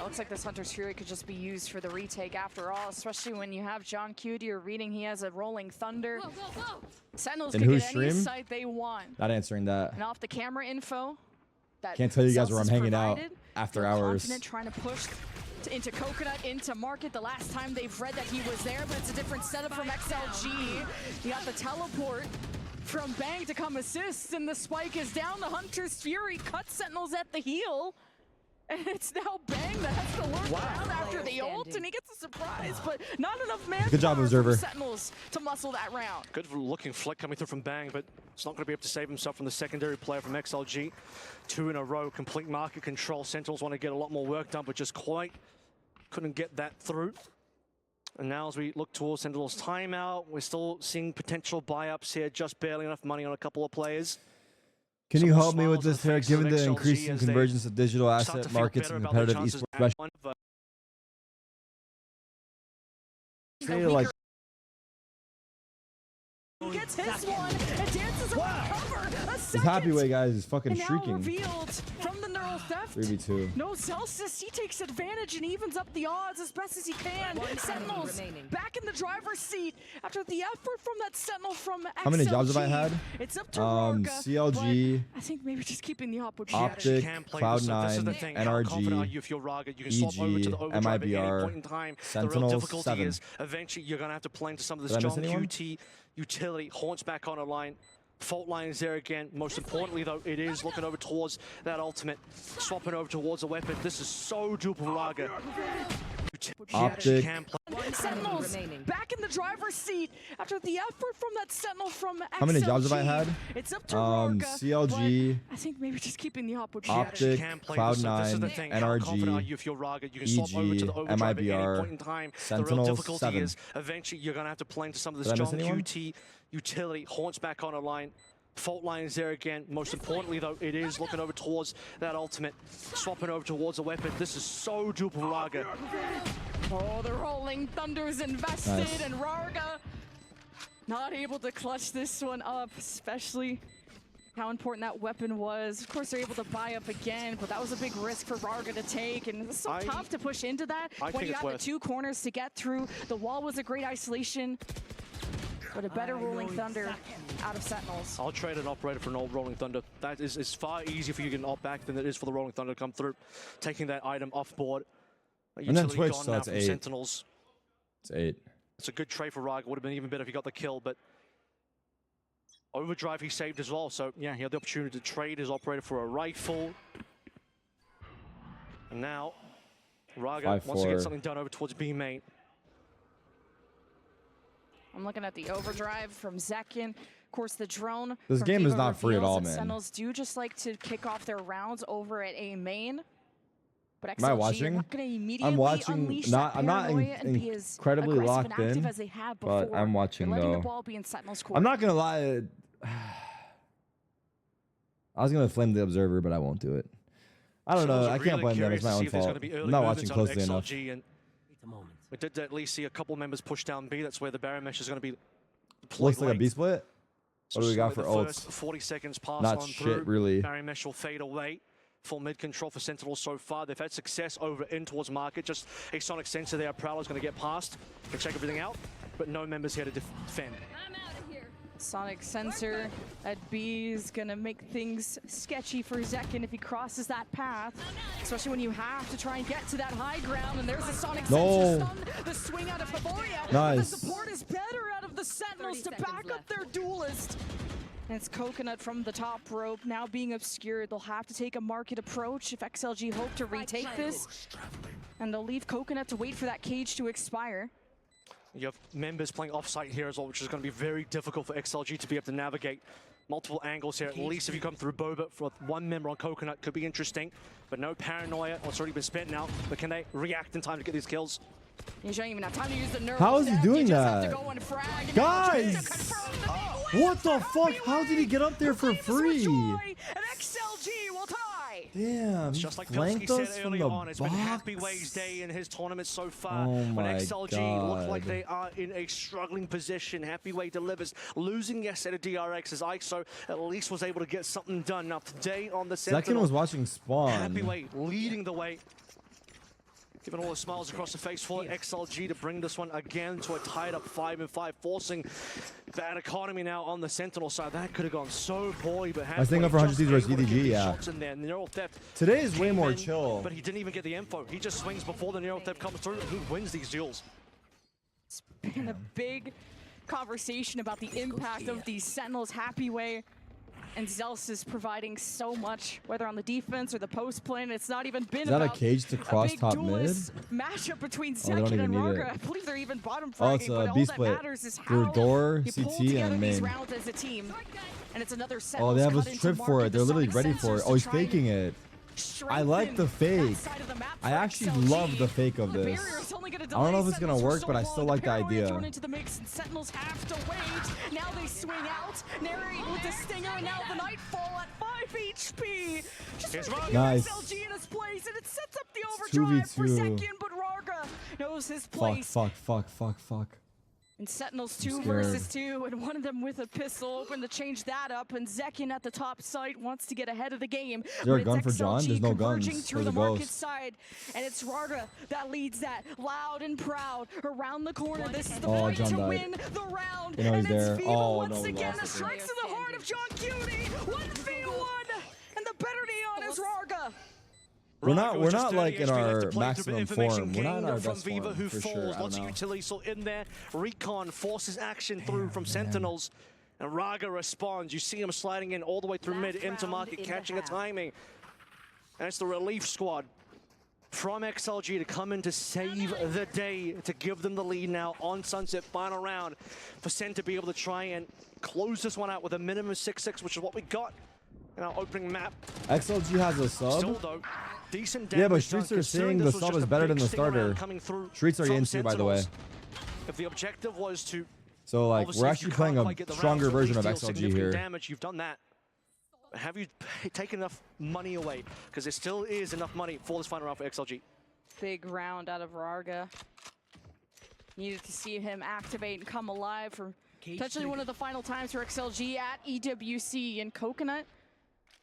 looks like this Hunter's Fury could just be used for the retake after all, especially when you have John Cutie or reading he has a rolling thunder. Sentinels can get any site they want. Not answering that. And off the camera info, that can't tell you guys where I'm hanging out after hours. Confident trying to push into Coconut, into Market. The last time they've read that he was there, but it's a different setup from XLG. You got the teleport from Bang to come assist, and the spike is down. The Hunter's Fury cuts Sentinels at the heel. And it's now Bang that has to lurk around after the ult, and he gets a surprise, but not enough manpower. Good job, Observer. Sentinels to muscle that round. Good looking flick coming through from Bang, but it's not going to be able to save himself from the secondary player from XLG. 2 in a row, complete market control. Sentinels want to get a lot more work done, but just quite couldn't get that through. And now as we look towards Sentinels timeout, we're still seeing potential buy-ups here, just barely enough money on a couple of players. Can you help me with this here, given the increasing convergence of digital asset markets and competitive esports? Like he gets his one and dances around cover. This happy way, guys, is fucking streaking. Revealed from the neural theft. 3v2. No Celsius, he takes advantage and evens up the odds as best as he can. Sentinels back in the driver's seat after the effort from that Sentinel from XLG. How many jobs have I had? It's up to Rorga, CLG. I think maybe just keeping the op would be Optic, Cloud9, NRG, EG, MIBR, Sentinels, 7. Eventually, you're going to have to play into some of this John QT utility. Haunts back on a line. Fault line is there again. Most importantly, though, it is looking over towards that ultimate. Swapping over towards a weapon. This is so duper Raga. Optic. Sentinels back in the driver's seat after the effort from that Sentinel from XLG. How many jobs have I had? It's up to Rorga, CLG. I think maybe just keeping the op would be Optic, Cloud9, NRG, EG, MIBR, Sentinels, 7. Eventually, you're going to have to play into some of this John QT utility. Haunts back on a line. Fault line is there again. Most importantly, though, it is looking over towards that ultimate. Swapping over towards a weapon. This is so duper Raga. Oh, the rolling thunder's invested, and Rarga not able to clutch this one up, especially how important that weapon was. Of course, they're able to buy up again, but that was a big risk for Rarga to take, and it's so tough to push into that when you have the 2 corners to get through. The wall was a great isolation, but a better Rolling Thunder out of Sentinels. I'll trade an operator for an old Rolling Thunder. That is far easier for you to get an op back than it is for the Rolling Thunder to come through. Taking that item off board. And then Twitch, so it's 8. Sentinels. It's 8. It's a good trade for Raga. Would have been even better if he got the kill, but Overdrive he saved as well. So yeah, he had the opportunity to trade his operator for a rifle. And now Raga wants to get something done over towards B main. I'm looking at the overdrive from Zekin. Of course, the drone. This game is not free at all, man. Sentinels do just like to kick off their rounds over at A main. But XLG, am I watching? I'm watching. I'm not incredibly locked in, but I'm watching though. I'm not gonna lie. I was gonna flame the observer, but I won't do it. I don't know. I can't blame them. It's my own fault. I'm not watching closely enough. We did at least see a couple members push down B. That's where the Baron Mesh is going to be. Looks like a B split. So what do we got for ults? 40 seconds pass Not on shit, through. really. Baron Mesh will fade away. Full mid control for Sentinels so far. They've had success over in towards market. Just a sonic sensor there. Prowler's going to get past. Can check everything out, but no members here to defend. Sonic sensor at B is gonna make things sketchy for Zekin if he crosses that path, especially when you have to try and get to that high ground. And there's a Sonic sensor stun, the swing out of Favoria. Nice. The support is better out of the Sentinels to back up their duelist. And it's Coconut from the top rope now being obscured. They'll have to take a market approach if XLG hope to retake this, and they'll leave Coconut to wait for that cage to expire. You have members playing offsite here as well, which is going to be very difficult for XLG to be able to navigate. multiple angles here. At least if you come through Boba for one member on Coconut, could be interesting. But no paranoia. It's already been spent now. But can they react in time to get these kills? You don't even have time to use the nerve. How is he doing that? Guys! What the fuck? How did he get up there for free? And XLG will tie. Damn, It's just like flanked Pilsky us said from early the on. It's been box. Happy Way's day in his tournament so far. Oh when my XLG look like God. they are in a struggling position. Happy Way delivers. Losing yesterday to DRX as ISO at least was able to get something done. Now today on the Sentinel, Second was watching Spawn. Happy Way leading the way. Giving all the smiles across the face for XLG to bring this one again to a tied up 5-5, forcing that economy now on the Sentinel side. That could have gone so poorly, but I was thinking for 100 versus EDG, yeah. shots in there. Neural Theft Today is way came more in, chill. but he didn't even get the info. He just swings before the Neural Theft comes through, and he wins these duels. It's been a big conversation about the impact of these Sentinels. Happy Way and Zealous is providing so much, whether on the defense or the post plane. It's not even been Is that a about cage to cross big top mid? duelist matchup between they don't Zekin even and need Raga. it. I believe they're even bottom Oh, fragging, it's but a all B that split matters is through how door, you pull CT, together and these main. rounds as a team. And it's another Oh, Sentinels they have cut a into trip for market it. They're literally the ready sonic for it. sensors Oh, he's to try and faking it. I like the strengthen fake. that side of the map I for actually XLG. love the fake of The this. barrier is only gonna I don't know if delay it's gonna Sentinels for work, so but I long. still like the Paranoia idea. thrown into the mix, and Sentinels have to wait. Now they swing out. Nary with the stinger, and now the Nightfall at 5 HP. Just Here's trying to Raga. keep Nice. XLG in his place, and it sets up the overdrive for 2v2. Zekin, but Raga knows his place. Fuck. And Sentinels I'm 2 scared. versus 2, and one of them with a pistol, open to change that up, and Zekin at the top site wants to get ahead of the game. Is there a With gun for John? XLG There's no converging guns. through There's the a market ghost. side, and it's Raga that leads that, loud and proud, around the corner. This is the Oh, fight John to died. win the round, You know and he's it's there. Viva Oh, once no, we again, lost that it. strikes to the heart of John Cutie. 1v1, and the better neon is Raga. We're not just like in 30 HP left our to play. maximum Information form. We're not in our gained from best Viva, form who for falls. sure. I Lots of don't know. utility still in there. Recon forces action through from Sentinels. And Raga responds. You see him sliding in all the way through mid into market, catching a timing. And it's the relief squad from XLG to come in to save the day, to give them the lead now on Sunset. Final round for Sen to be able to try and close this one out with a minimum 6-6, which is what we got in our opening map. XLG has a Still sub. though, decent Yeah, but damage Streets done, are saying considering the this was sub just is a better big than the stinger round starter. coming through Streets are from in too, by the way. Sentinels. If the objective was to So like obviously, we're if you actually playing can't a quite get the stronger rounds, version at of least deal XLG significant here. damage, you've done that. Have you taken enough money away? Because there still is enough money for this final round for XLG. Big round out of Raga. Needed to see him activate and come alive for potentially one of the final times for XLG at EWC. And Coconut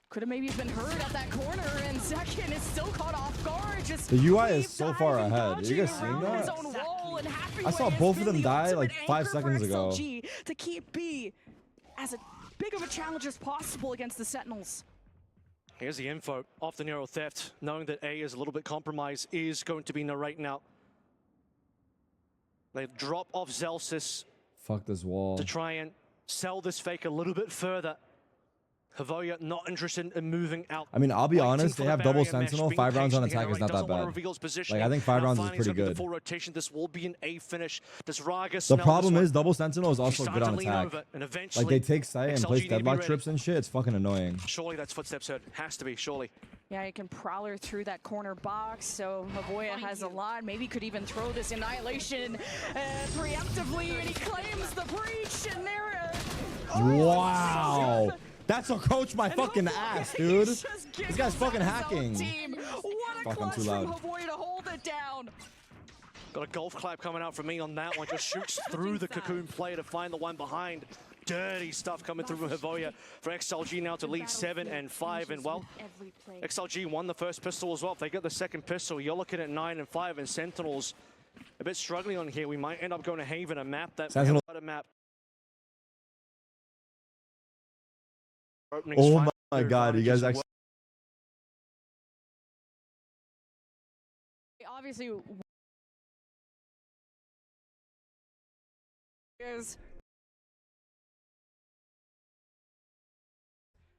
could have maybe been heard at that corner, and Zekin is still caught off guard. Just The UI is weave so far diving, ahead. Are you guys dodging seeing around his that? own wall, and Happy I saw Way has both of been them the die, like, ultimate 5 anchor for seconds ago. XLG to keep B as big of a challenge as possible against the Sentinels. Here's the info off the Neural Theft. Knowing that A is a little bit compromised is going to be narrating out. They drop off Zelsis Fuck this wall. to try and sell this fake a little bit further. Havoya not interested in moving out. I mean, I'll be Waiting honest, for they the have double barrier mesh, sentinel. being 5 rounds on patient here, attack is right? not that Doesn't want to bad. reveal his position. Like I think 5 Now rounds is finally pretty it's gonna be good. the full rotation. This will be an A finish. Does Raga The smell problem this is double sentinel is one? also He's good on starting to lean attack. over, and eventually, Like they take sight and XLG place need to be deadlock ready. trips and shit. It's fucking annoying. Surely that's footsteps heard. Has to be, surely. Yeah, you can prowler through that corner box, so Havoya has a lot. Maybe could even throw this Annihilation preemptively, and he claims the breach, and there... Wow. That's a coach my And fucking Havoya ass, dude. just This guy's giggles fucking at his own hacking. team. What a Fuck, I'm clutch too from loud. Havoya to hold it down. Got a golf clap coming out from me on that one. Just shoots through the cocoon player to find the one behind. Dirty stuff coming through from Havoya for XLG now to lead 7 and 5. And well, XLG won the first pistol as well. If they get the second pistol, you're looking at 9 and 5, and Sentinels a bit struggling on here. We might end up going to Haven, a map that Sentinel. a map. Openings Oh final my god, you guys advantages Obviously,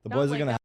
The boys are gonna